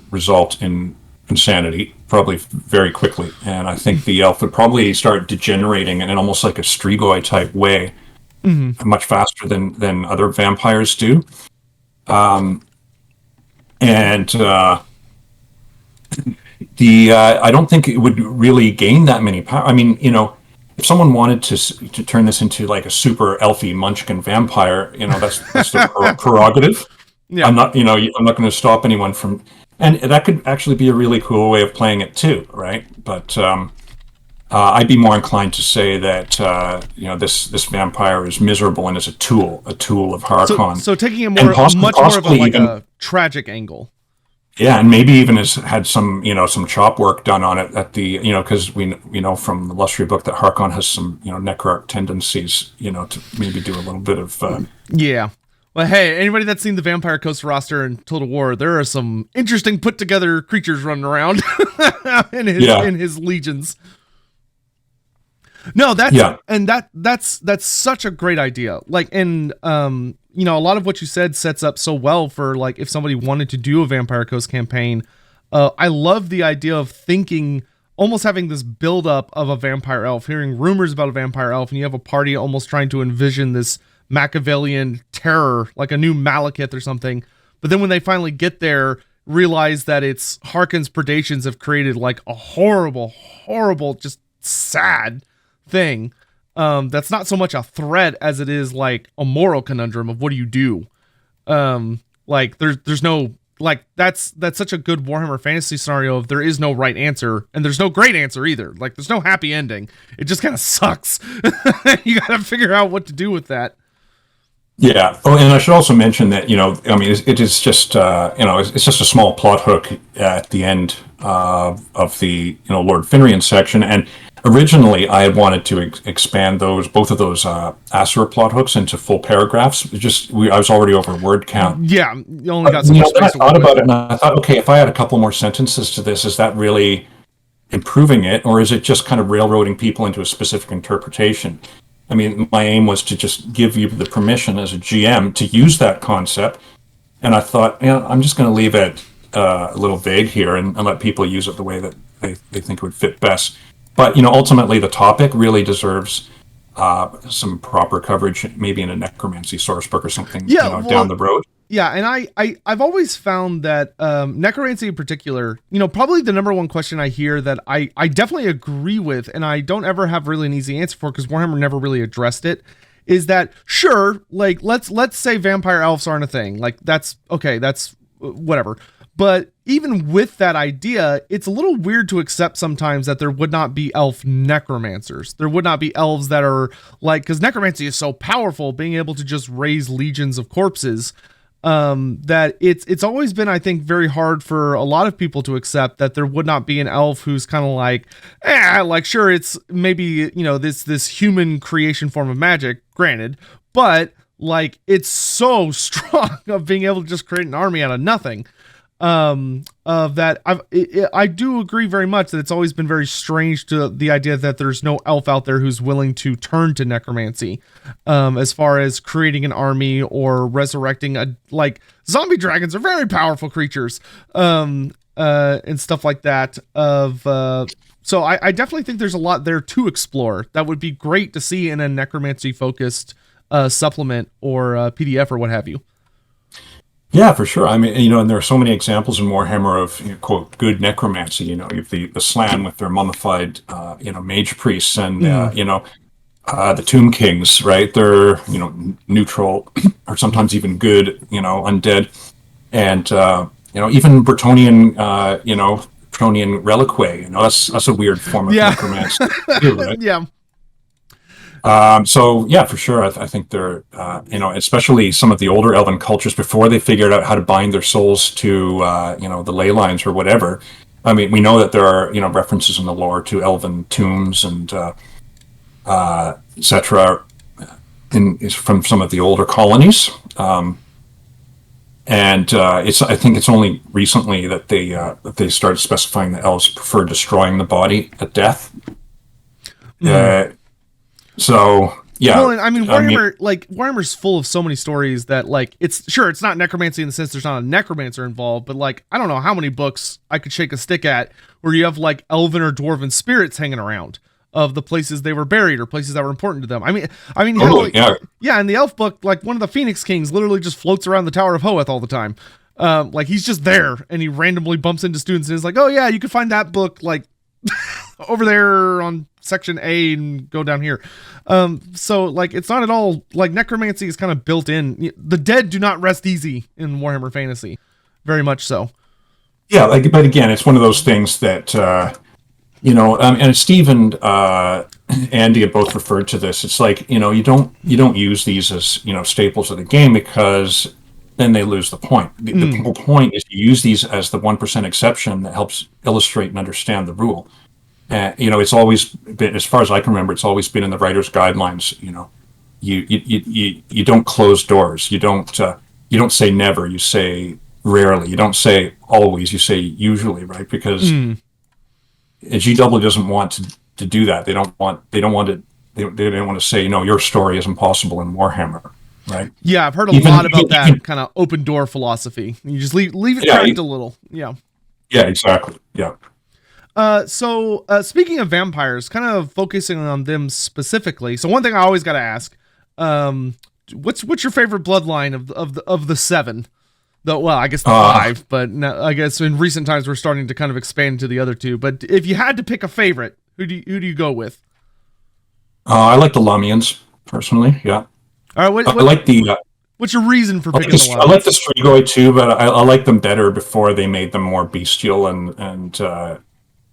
result in insanity probably very quickly, and I think the elf would probably start degenerating in almost like a Strigoi type way, much faster than other vampires do. I don't think it would really gain that many power. I mean, if someone wanted to turn this into like a super elfy munchkin vampire, that's their prerogative. Yeah. I'm not going to stop anyone from, and that could actually be a really cool way of playing it too, right? But I'd be more inclined to say that this vampire is miserable and is a tool of Harkon. So taking it much more of a tragic angle. Yeah, and maybe even has had some some chop work done on it at the because we know from the Lustry book that Harkon has some necroarch tendencies to maybe do a little bit of yeah. Well, hey, anybody that's seen the Vampire Coast roster in Total War, there are some interesting put together creatures running around in his legions. No, that's such a great idea. Like, and a lot of what you said sets up so well for like if somebody wanted to do a Vampire Coast campaign. I love the idea of thinking, almost having this build up of a vampire elf, hearing rumors about a vampire elf, and you have a party almost trying to envision this Machiavellian terror, like a new Malekith or something. But then when they finally get there, realize that it's Harkon's predations have created like a horrible, just sad thing that's not so much a threat as it is like a moral conundrum of what do you do. Like there's no, like that's such a good Warhammer Fantasy scenario of there is no right answer and there's no great answer either. Like there's no happy ending. It just kind of sucks. You gotta figure out what to do with that. Yeah. Oh, and I should also mention that I mean it is just it's just a small plot hook at the end of the Lord Finrian section, and originally I had wanted to expand both of those Asura plot hooks into full paragraphs. I was already over word count. Yeah, you only got so much space. I thought about it, and I thought, okay, if I add a couple more sentences to this, is that really improving it, or is it just kind of railroading people into a specific interpretation? I mean, my aim was to just give you the permission as a GM to use that concept, and I thought, I'm just going to leave it a little vague here and let people use it the way that they think it would fit best. But ultimately, the topic really deserves some proper coverage, maybe in a necromancy source book or something. Down the road. Yeah, and I've always found that necromancy in particular, probably the number one question I hear that I definitely agree with, and I don't ever have really an easy answer for because Warhammer never really addressed it, is that sure, like let's say vampire elves aren't a thing, like that's okay, that's whatever. But even with that idea, it's a little weird to accept sometimes that there would not be elf necromancers. There would not be elves that are like, because necromancy is so powerful, being able to just raise legions of corpses, that it's always been, I think, very hard for a lot of people to accept that there would not be an elf who's kind of like, sure, it's maybe, this human creation form of magic, granted, but like, it's so strong of being able to just create an army out of nothing. Of that, I do agree very much that it's always been very strange to the idea that there's no elf out there who's willing to turn to necromancy, as far as creating an army or resurrecting like zombie dragons are very powerful creatures, and stuff like that. So I definitely think there's a lot there to explore that would be great to see in a necromancy focused supplement or PDF or what have you. Yeah, for sure. I mean, and there are so many examples in Warhammer of, quote, good necromancy. You have the Slan with their mummified, mage priests, and, the Tomb Kings, right? They're, neutral or sometimes even good, undead. And, even Bretonnian, Bretonnian reliquae, that's a weird form of necromancy too, right? Yeah. So yeah, for sure. I think they're, especially some of the older elven cultures before they figured out how to bind their souls to, the ley lines or whatever. I mean, we know that there are, references in the lore to elven tombs and, etc. From some of the older colonies. I think it's only recently that they started specifying that elves prefer destroying the body at death. So yeah, well, and I mean, Warhammer's full of so many stories that like it's not necromancy in the sense there's not a necromancer involved, but like I don't know how many books I could shake a stick at where you have like elven or dwarven spirits hanging around of the places they were buried or places that were important to them. I mean, totally, yeah. In the elf book, like one of the Phoenix Kings literally just floats around the Tower of Hoeth all the time. Like he's just there and he randomly bumps into students and is like, oh yeah, you can find that book like over there on section A and go down here. So like it's not at all like necromancy is kind of built in. The dead do not rest easy in Warhammer Fantasy, very much so. Yeah, but again, it's one of those things that and Steve and Andy have both referred to this. It's like you don't use these as staples of the game because then they lose the point. The whole point is to use these as the 1% exception that helps illustrate and understand the rule. It's always been, as far as I can remember, it's always been in the writer's guidelines. You don't close doors. You don't say never. You say rarely. You don't say always. You say usually, right? Because GW doesn't want to do that. They don't want to say your story is impossible in Warhammer, right? Yeah, I've heard a lot about that kind of open door philosophy. You just leave it cracked a little. Yeah. Yeah, exactly. Yeah. So speaking of vampires, kind of focusing on them specifically. So one thing I always got to ask, what's your favorite bloodline of the 7? I guess the 5, but now, I guess in recent times we're starting to kind of expand to the other 2. But if you had to pick a favorite, who do you go with? I like the Lamians personally. Yeah. All right. I like the. What's your reason for picking the Lamians? I like the Strigoi too, but I like them better before they made them more bestial and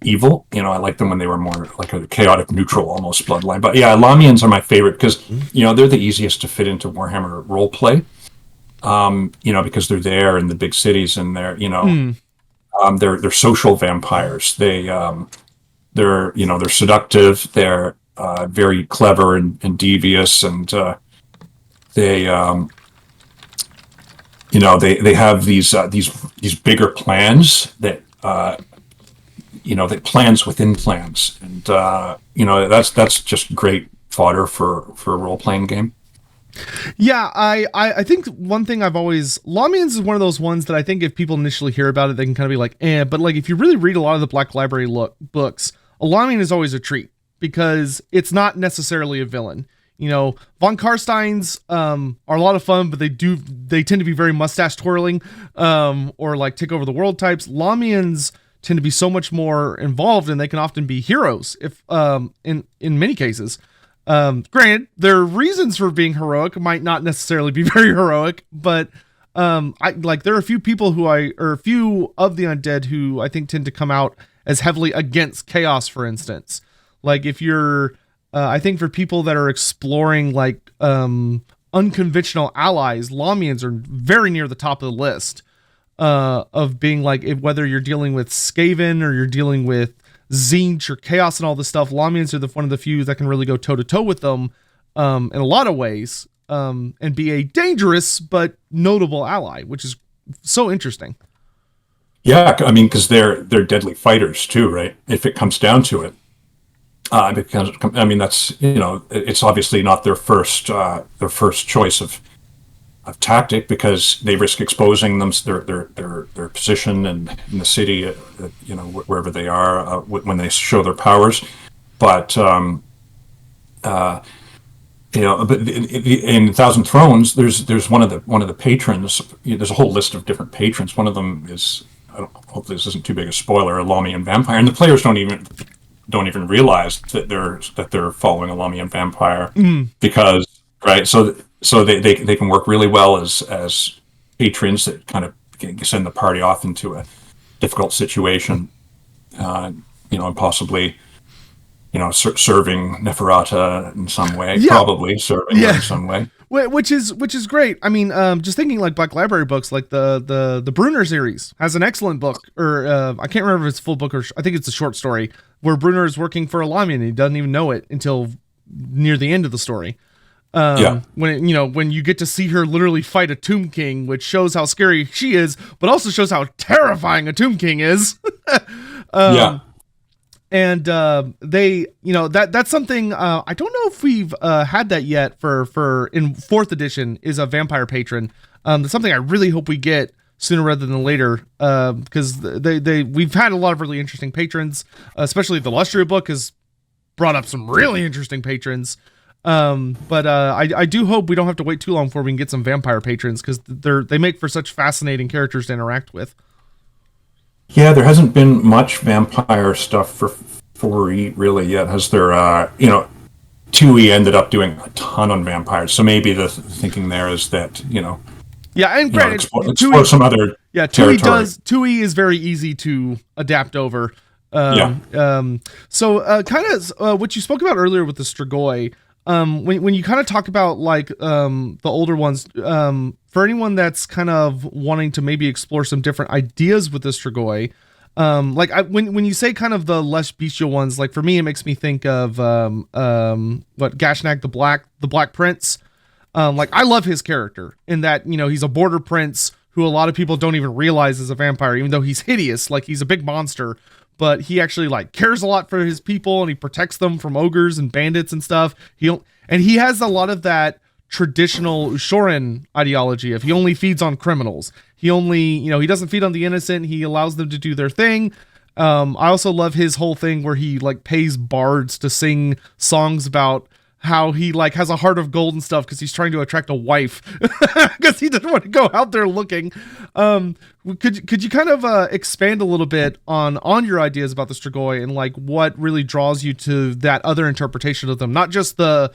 evil. I like them when they were more like a chaotic neutral almost bloodline. But yeah, Lamians are my favorite because they're the easiest to fit into Warhammer roleplay. Because they're there in the big cities and they're they're social vampires. They're seductive. They're very clever and devious, and they have these bigger plans that that plans within plans, and that's just great fodder for a role playing game. Yeah, I think one thing Lamians is one of those ones that I think if people initially hear about it, they can kind of be like, but like if you really read a lot of the Black Library books, a Lamian is always a treat because it's not necessarily a villain. Von Karsteins are a lot of fun, but they tend to be very mustache twirling, or like take over the world types. Lamians tend to be so much more involved, and they can often be heroes if in many cases. Granted, their reasons for being heroic might not necessarily be very heroic, but There are a few people or a few of the undead who I think tend to come out as heavily against chaos, for instance. Like if you're, I think for people that are exploring like unconventional allies, Lamians are very near the top of the list of being like, whether you're dealing with Skaven or you're dealing with Tzeentch or Chaos and all this stuff, Lamians are one of the few that can really go toe to toe with them in a lot of ways, and be a dangerous but notable ally, which is so interesting. Yeah, I mean, because they're deadly fighters too, right? If it comes down to it, because I mean that's it's obviously not their first choice of tactic, because they risk exposing their position and in the city, wherever they are when they show their powers. But but in Thousand Thrones, there's one of the patrons. There's a whole list of different patrons. One of them is, hopefully this isn't too big a spoiler, a Lamian vampire, and the players don't even realize that they're following a Lamian vampire, because right. So they can work really well as patrons that kind of send the party off into a difficult situation, and possibly serving Neferata in some way, probably serving her in some way. Which is great. I mean, just thinking like Black Library books, like the Brunner series has an excellent book, or I can't remember if it's a full book or I think it's a short story where Brunner is working for a Lamian and he doesn't even know it until near the end of the story. When you get to see her literally fight a Tomb King, which shows how scary she is, but also shows how terrifying a Tomb King is. And they, that's something I don't know if we've had that yet for in 4th edition, is a vampire patron. That's something I really hope we get sooner rather than later, because we've had a lot of really interesting patrons, especially the Lustria book has brought up some really interesting patrons. But I do hope we don't have to wait too long before we can get some vampire patrons, because they make for such fascinating characters to interact with. Yeah, there hasn't been much vampire stuff for 4E really yet, has there? 2E ended up doing a ton on vampires, so maybe the thinking there is that yeah, and granted, explore some other territory. 2E is very easy to adapt over. So kind of what you spoke about earlier with the Strigoi. When you kind of talk about like the older ones, for anyone that's kind of wanting to maybe explore some different ideas with the Strigoi, when you say kind of the less bestial ones, like for me it makes me think of Gashnag the Black Prince. I love his character in that he's a border prince who a lot of people don't even realize is a vampire, even though he's hideous, like he's a big monster. But he actually like cares a lot for his people, and he protects them from ogres and bandits and stuff. He has a lot of that traditional Ushoran ideology of he only feeds on criminals. He only, he doesn't feed on the innocent. He allows them to do their thing. I also love his whole thing where he like pays bards to sing songs about how he like has a heart of gold and stuff because he's trying to attract a wife because he doesn't want to go out there looking. Could you kind of expand a little bit on your ideas about the Strigoi and like what really draws you to that other interpretation of them, not just the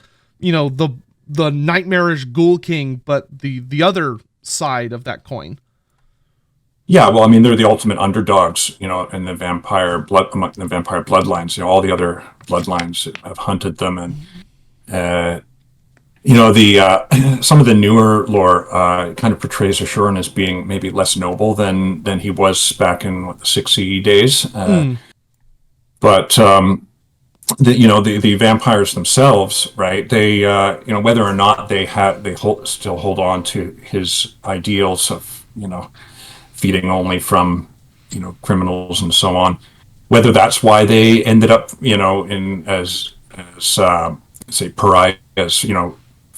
nightmarish Ghoul King, but the other side of that coin? Yeah, well, I mean, they're the ultimate underdogs, in the vampire bloodlines. All the other bloodlines have hunted them, and some of the newer lore kind of portrays Ushoran as being maybe less noble than he was back in the 6E days. But the vampires themselves, right? They whether or not they still hold on to his ideals of feeding only from criminals and so on. Whether that's why they ended up as say pariahs,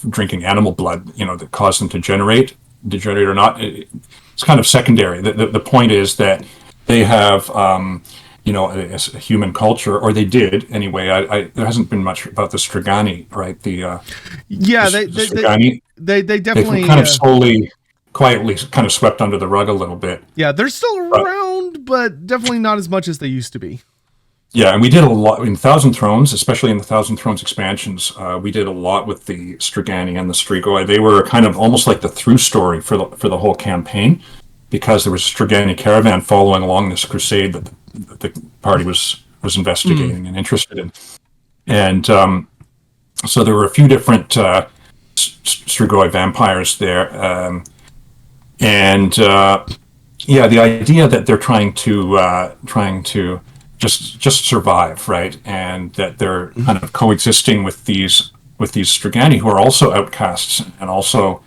drinking animal blood, that caused them to degenerate or not, it's kind of secondary. The point is that they have, a human culture, or they did anyway. There hasn't been much about the Strigani, right? The Strigani, they definitely kind of slowly, quietly, kind of swept under the rug a little bit. Yeah, they're still around, but definitely not as much as they used to be. Yeah, and we did a lot in Thousand Thrones, especially in the Thousand Thrones expansions. We did a lot with the Strigani and the Strigoi. They were kind of almost like the through story for the whole campaign, because there was a Strigani caravan following along this crusade that the party was investigating and interested in. And so there were a few different Strigoi vampires there, and yeah, the idea that they're trying to just survive, right, and that they're kind of coexisting with these Strigani, who are also outcasts and also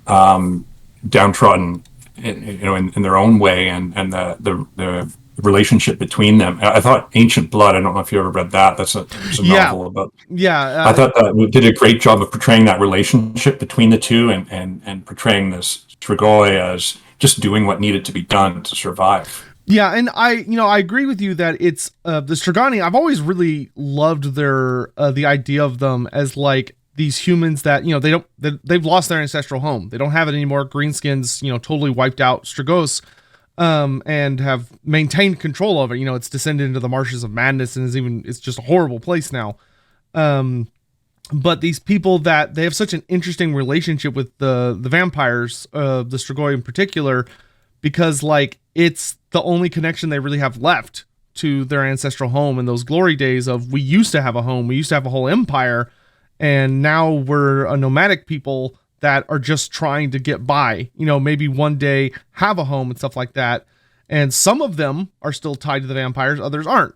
downtrodden, in their own way, and the relationship between them. I thought Ancient Blood, I don't know if you ever read that. That's a novel about. Yeah, I thought that we did a great job of portraying that relationship between the two, and portraying this Strigoi as just doing what needed to be done to survive. Yeah, and I agree with you that it's the Strigani. I've always really loved their the idea of them as like these humans that they've lost their ancestral home. They don't have it anymore. Greenskins totally wiped out Strigos, and have maintained control of it. It's descended into the marshes of madness, and it's just a horrible place now. But these people that they have such an interesting relationship with the vampires, the Strigoi in particular, because like it's the only connection they really have left to their ancestral home in those glory days of we used to have a home, we used to have a whole empire, and now we're a nomadic people that are just trying to get by, maybe one day have a home and stuff like that. And some of them are still tied to the vampires, others aren't,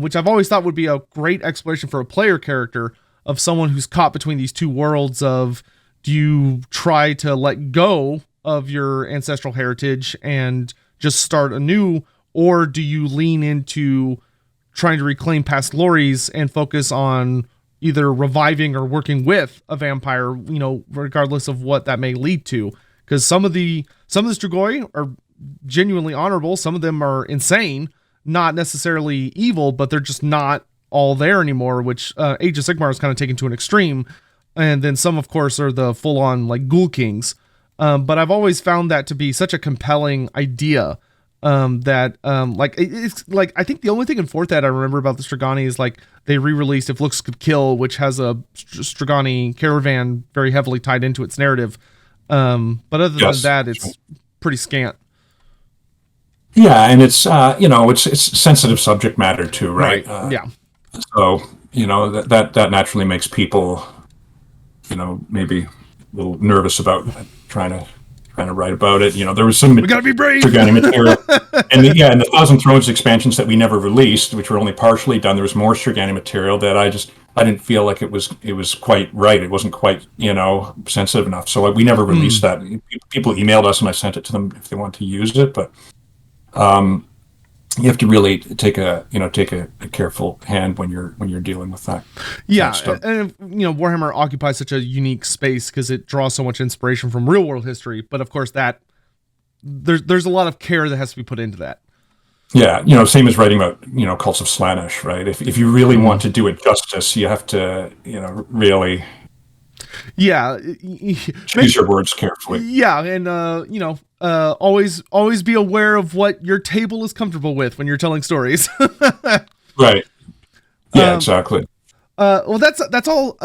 which I've always thought would be a great exploration for a player character of someone who's caught between these two worlds of, do you try to let go of your ancestral heritage and just start anew, or do you lean into trying to reclaim past glories and focus on either reviving or working with a vampire, regardless of what that may lead to? Because some of the Strigoi are genuinely honorable, some of them are insane, not necessarily evil, but they're just not all there anymore, which Age of Sigmar is kind of taken to an extreme. And then some, of course, are the full-on like Ghoul Kings. But I've always found that to be such a compelling idea, that it's like, I think the only thing in fourth ed I remember about the Strigani is like they re-released If Looks Could Kill, which has a Strigani caravan very heavily tied into its narrative. But other than that, it's pretty scant. Yeah, and it's it's sensitive subject matter too, right? Yeah. So that naturally makes people maybe a little nervous about trying to write about it. There was some we gotta be brave Strigani material, and in the Thousand Thrones expansions that we never released, which were only partially done, there was more Strigani material that I didn't feel like it was quite right. It wasn't quite sensitive enough, so we never released that. People emailed us, and I sent it to them if they want to use it, but you have to really take a careful hand when you're dealing with that. Yeah, and Warhammer occupies such a unique space because it draws so much inspiration from real world history. But of course, that there's a lot of care that has to be put into that. Yeah, same as writing about cults of Slaanesh, right? If you really want to do it justice, you have to really. Yeah, choose your words carefully. Yeah, and always be aware of what your table is comfortable with when you're telling stories. Right. Yeah, exactly. Well, that's all.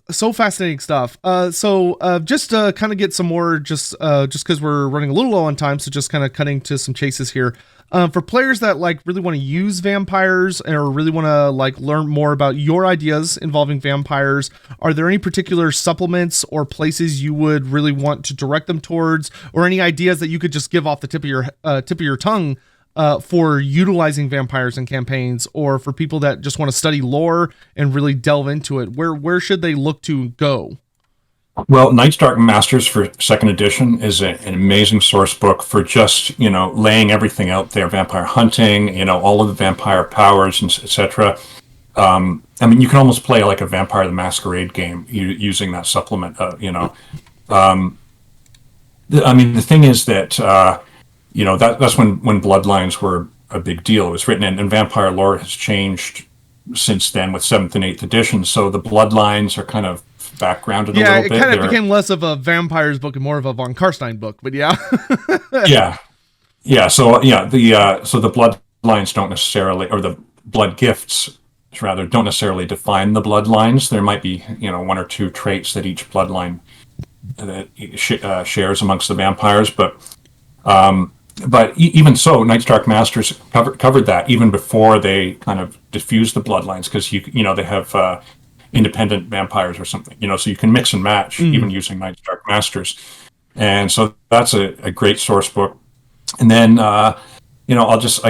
So fascinating stuff. So just to kind of get some more, just because we're running a little low on time, so just kind of cutting to some chases here. For players that like really want to use vampires or really want to like learn more about your ideas involving vampires, are there any particular supplements or places you would really want to direct them towards, or any ideas that you could just give off the tip of your tongue for utilizing vampires in campaigns, or for people that just want to study lore and really delve into it? Where should they look to go? Well, Night's Dark Masters for second edition is an amazing source book for just, laying everything out there, vampire hunting, all of the vampire powers, and etc. You can almost play like a Vampire the Masquerade game using that supplement, The thing is that, that's when Bloodlines were a big deal. It was written, and vampire lore has changed since then with 7th and 8th edition. So the Bloodlines are kind of backgrounded a little bit. Yeah, it kind of became less of a vampires book and more of a von Karstein book, but yeah. Yeah. So the bloodlines don't necessarily, or the blood gifts rather, don't necessarily define the bloodlines. There might be, one or two traits that each bloodline shares amongst the vampires, but even so, Night's Dark Masters covered that even before they kind of diffused the bloodlines, because they have independent vampires or something, so you can mix and match even using Night's Dark Masters, and so that's a great source book. And then I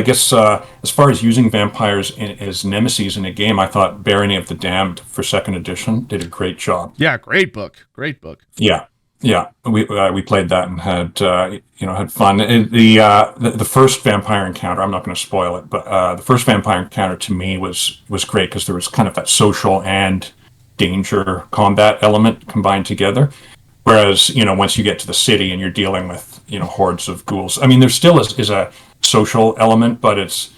guess as far as using vampires as nemesis in a game, I thought Barony of the Damned for 2nd edition did a great job. Yeah, great book. Yeah, we played that and had fun. The first vampire encounter, I'm not going to spoil it, but the first vampire encounter to me was great, because there was kind of that social and danger combat element combined together. Whereas once you get to the city and you're dealing with hordes of ghouls, I mean, there still is a social element, but it's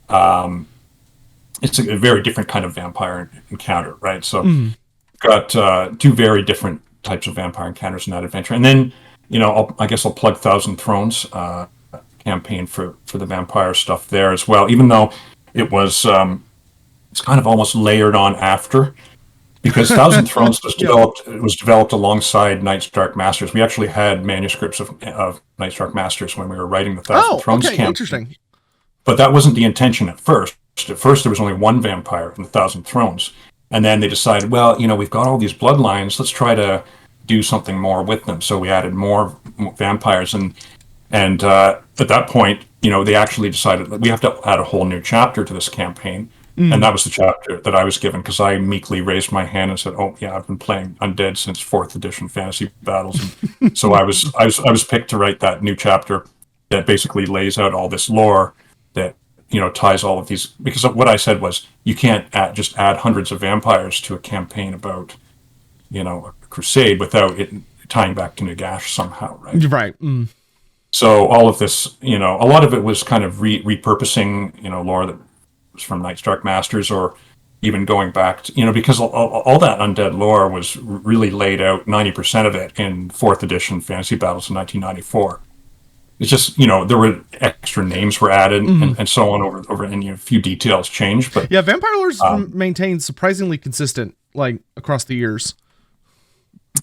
a very different kind of vampire encounter, right? So got two very different types of vampire encounters in that adventure. And then I guess I'll plug Thousand Thrones campaign for the vampire stuff there as well, even though it was it's kind of almost layered on after, because Thousand Thrones was developed alongside Night's Dark Masters. We actually had manuscripts of Night's Dark Masters when we were writing the Thousand Thrones campaign. Interesting. But that wasn't the intention at first. At first there was only one vampire in the Thousand Thrones. And then they decided, well, we've got all these bloodlines, let's try to do something more with them. So we added more vampires. And at that point, they actually decided that we have to add a whole new chapter to this campaign. And that was the chapter that I was given, because I meekly raised my hand and said, oh, yeah, I've been playing Undead since 4th edition Fantasy Battles. And so I was picked to write that new chapter that basically lays out all this lore that ties all of these, because what I said was, you can't just add hundreds of vampires to a campaign about, a crusade without it tying back to Nagash somehow, right? Right. So all of this, a lot of it was kind of repurposing, lore that was from Night's Dark Masters, or even going back to, because all that undead lore was really laid out, 90% of it, in 4th edition Fantasy Battles in 1994. It's just, there were extra names were added and so on over and a few details changed. But yeah, Vampire Lore's maintained surprisingly consistent, like, across the years.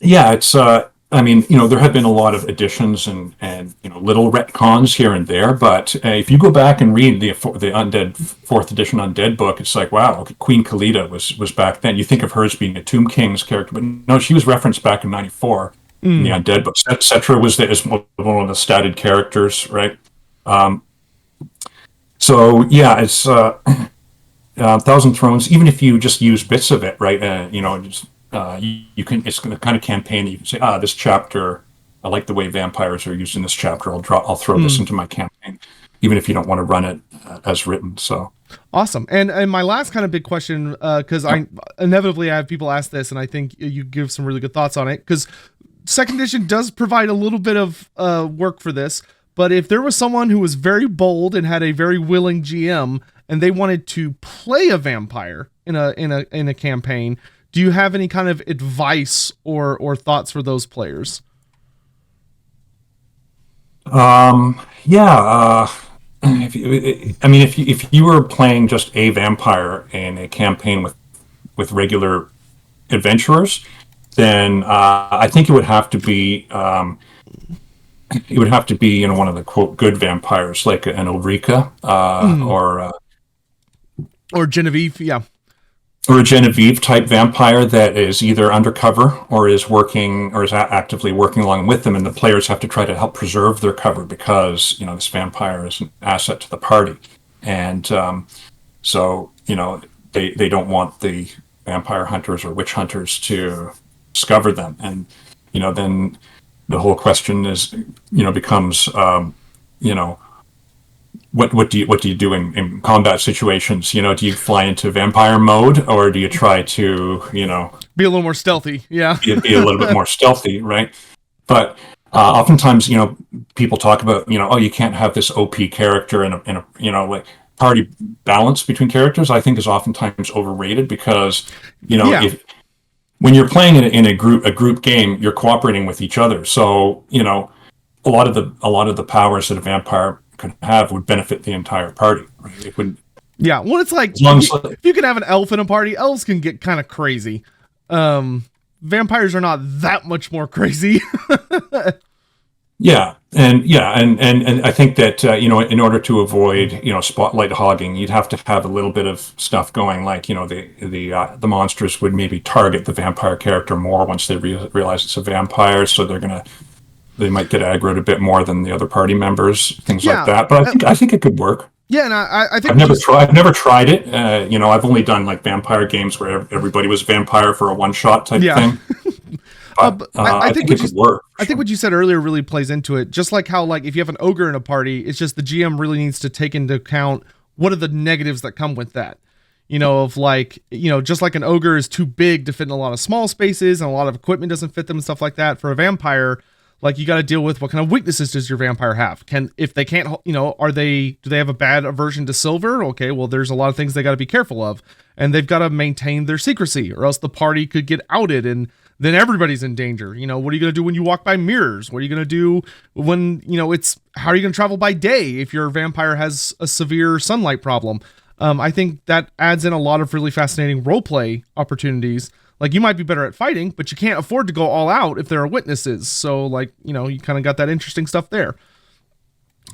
Yeah, it's, there have been a lot of additions and little retcons here and there, but if you go back and read the Undead 4th edition Undead book, it's like, wow, Queen Khalida was back then. You think of her as being a Tomb King's character, but no, she was referenced back in 94. In the Undead book. Cetra was one of the statted characters, right? So yeah, it's Thousand Thrones. Even if you just use bits of it, right? You can. It's the kind of campaign that you can say, this chapter, I like the way vampires are used in this chapter. I'll throw this into my campaign, even if you don't want to run it as written. So awesome. And my last kind of big question, because I inevitably have people ask this, and I think you give some really good thoughts on it, because 2nd edition does provide a little bit of work for this, but if there was someone who was very bold and had a very willing GM and they wanted to play a vampire in a campaign, do you have any kind of advice or thoughts for those players? If you were playing just a vampire in a campaign with regular adventurers, then I think it would have to be one of the quote good vampires, like an Ulrika or Genevieve, yeah, or a Genevieve type vampire that is either undercover or is actively working along with them, and the players have to try to help preserve their cover because this vampire is an asset to the party, and so they don't want the vampire hunters or witch hunters to discover them, and then the whole question is becomes what do you do in combat situations? Do you fly into vampire mode, or do you try to be a little more stealthy? Yeah, be a little bit more stealthy, right? But oftentimes people talk about you can't have this OP character in a like party balance between characters. I think is oftentimes overrated, because when you're playing in a group game, you're cooperating with each other. So a lot of the powers that a vampire could have would benefit the entire party. Right? It would. Yeah, well, it's like if you can have an elf in a party, elves can get kind of crazy. Vampires are not that much more crazy. Yeah, and I think that in order to avoid spotlight hogging, you'd have to have a little bit of stuff going, like the monsters would maybe target the vampire character more once they realize it's a vampire, so they might get aggroed a bit more than the other party members, things like that. But I think it could work. Yeah, and I think I've never tried it. I've only done like vampire games where everybody was vampire for a one-shot type thing. But I think it could work. I think what you said earlier really plays into it. Just like how, like, if you have an ogre in a party, it's just the GM really needs to take into account what are the negatives that come with that. Just like an ogre is too big to fit in a lot of small spaces and a lot of equipment doesn't fit them and stuff like that. For a vampire, like, you got to deal with what kind of weaknesses does your vampire have? If they can't, do they have a bad aversion to silver? Okay, well, there's a lot of things they got to be careful of, and they've got to maintain their secrecy, or else the party could get outed, and then everybody's in danger. What are you going to do when you walk by mirrors? What are you going to do when, how are you going to travel by day if your vampire has a severe sunlight problem? I think that adds in a lot of really fascinating roleplay opportunities. Like, you might be better at fighting, but you can't afford to go all out if there are witnesses. So, like, you kind of got that interesting stuff there.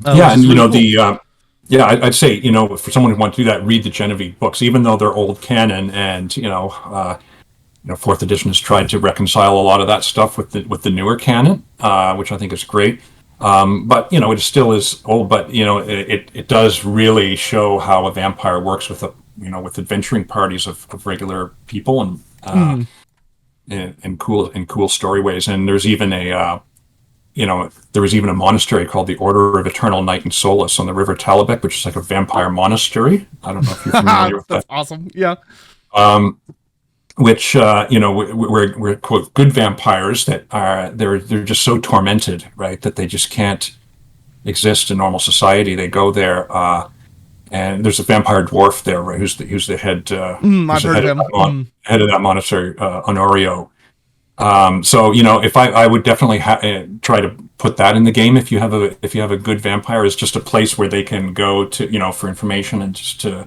Yeah, and really cool. I'd say, for someone who wants to do that, read the Genevieve books, even though they're old canon, and fourth edition has tried to reconcile a lot of that stuff with the newer canon, which I think is great. But it still is old, but it does really show how a vampire works with with adventuring parties of regular people and cool story ways. And there's even there was even a monastery called the Order of Eternal Night and Solace on the River Talabek, which is like a vampire monastery. I don't know if you're familiar with that. That's awesome. Yeah. Which we're quote good vampires that are they're just so tormented, right, that they just can't exist in normal society. They go there, and there's a vampire dwarf there, right, who's the head. I've heard of him. Head of that monastery, Honorio. So if I would definitely try to put that in the game. If you have a good vampire, it's just a place where they can go to for information and just to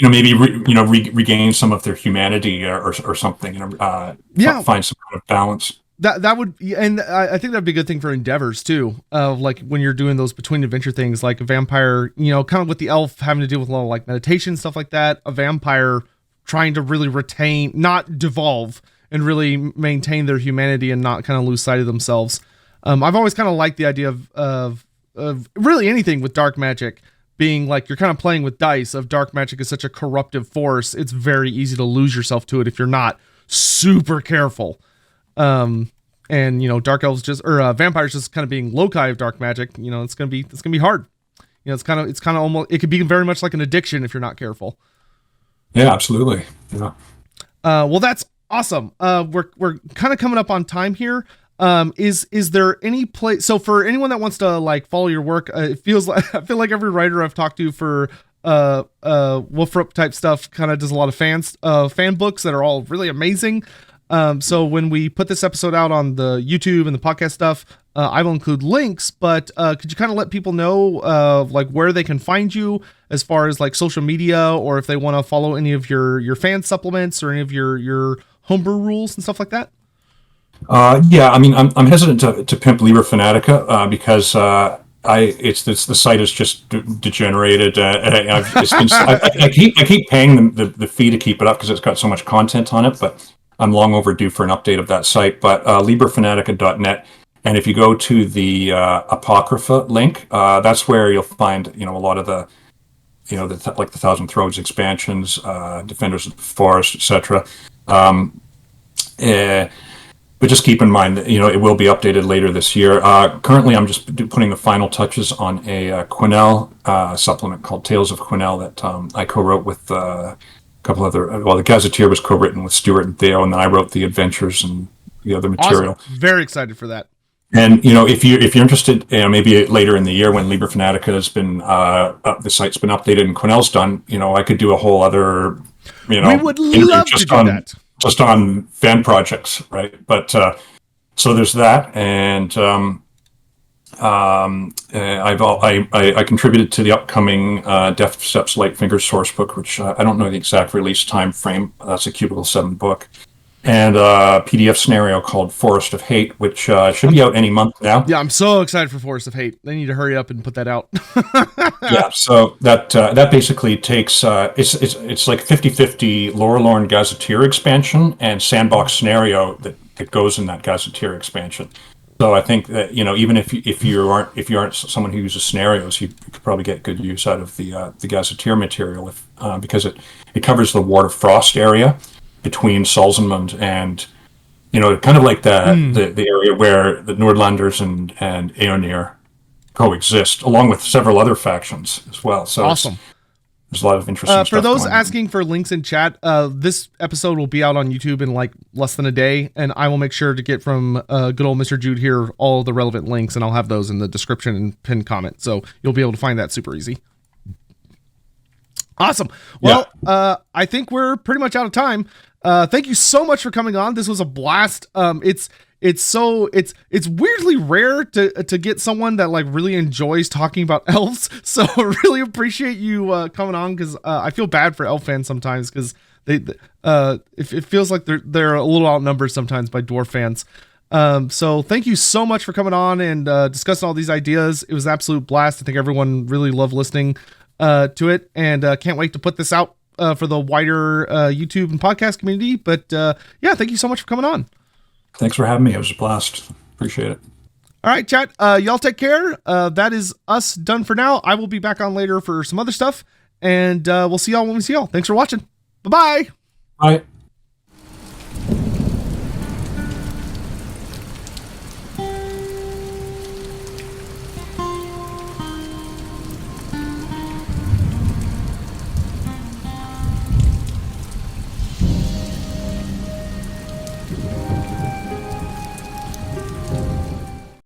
maybe regain some of their humanity or something. Find some kind of balance. That would, and I think that'd be a good thing for endeavors too. Like when you're doing those between adventure things, like a vampire, kind of with the elf having to deal with a lot of like meditation stuff like that. A vampire trying to really retain, not devolve, and really maintain their humanity and not kind of lose sight of themselves. I've always kind of liked the idea of really anything with dark magic being like you're kind of playing with dice. Of dark magic is such a corruptive force, it's very easy to lose yourself to it if you're not super careful. And dark elves vampires just kind of being loci of dark magic. It's gonna be hard. It's kind of almost, it could be very much like an addiction if you're not careful. Yeah, absolutely. Yeah. Well, that's awesome. We're kind of coming up on time here. Is there any place? So for anyone that wants to like follow your work, it feels like I feel like every writer I've talked to for Wolfrup type stuff kind of does a lot of fan books that are all really amazing. So when we put this episode out on the YouTube and the podcast stuff, I will include links, but could you kind of let people know like where they can find you as far as like social media, or if they want to follow any of your fan supplements or any of your homebrew rules and stuff like that? I mean, I'm hesitant to pimp Liber Fanatica because the site is just degenerated. I keep paying them the fee to keep it up because it's got so much content on it, but I'm long overdue for an update of that site. But LiberFanatica.net, and if you go to the Apocrypha link, that's where you'll find a lot of the the Thousand Thrones expansions, Defenders of the Forest, etc. But just keep in mind that it will be updated later this year. Currently, I'm just putting the final touches on a Quinnell supplement called Tales of Quinnell that I co-wrote with a couple other. Well, the Gazetteer was co-written with Stuart and Theo, and then I wrote the adventures and the other material. Awesome. Very excited for that. And if you're interested, maybe later in the year when Liber Fanatica has been the site's been updated and Quinnell's done, I could do a whole other we would love to do that. Just on fan projects, right? But so there's that, and I contributed to the upcoming Death Steps Lightfinger source book, which I don't know the exact release time frame. That's a Cubicle 7 book. And a PDF scenario called Forest of Hate, which should be out any month now. Yeah, I'm so excited for Forest of Hate. They need to hurry up and put that out. Yeah, so that basically takes it's like 50-50 Laurelorn Gazetteer expansion and sandbox scenario that goes in that Gazetteer expansion. So I think that even if you aren't someone who uses scenarios, you could probably get good use out of the Gazetteer material because it covers the Ward of Frost area between Solzhenmund and kind of like the area where the Nordlanders and Aeonir coexist, along with several other factions as well. So awesome. There's a lot of interesting stuff. For those asking for links in chat, this episode will be out on YouTube in like less than a day, and I will make sure to get from good old Mr. Jude here all the relevant links, and I'll have those in the description and pinned comment, so you'll be able to find that super easy. Awesome. Well, yeah. I think we're pretty much out of time. Thank you so much for coming on. This was a blast. It's weirdly rare to get someone that like really enjoys talking about elves. So I really appreciate you coming on, because I feel bad for elf fans sometimes, because it feels like they're a little outnumbered sometimes by dwarf fans. So thank you so much for coming on and discussing all these ideas. It was an absolute blast. I think everyone really loved listening to it, and can't wait to put this out for the wider YouTube and podcast community. But yeah, thank you so much for coming on. Thanks for having me. It was a blast. Appreciate it. All right, chat. Y'all take care. That is us done for now. I will be back on later for some other stuff, and we'll see y'all when we see y'all. Thanks for watching. Bye-bye. Bye.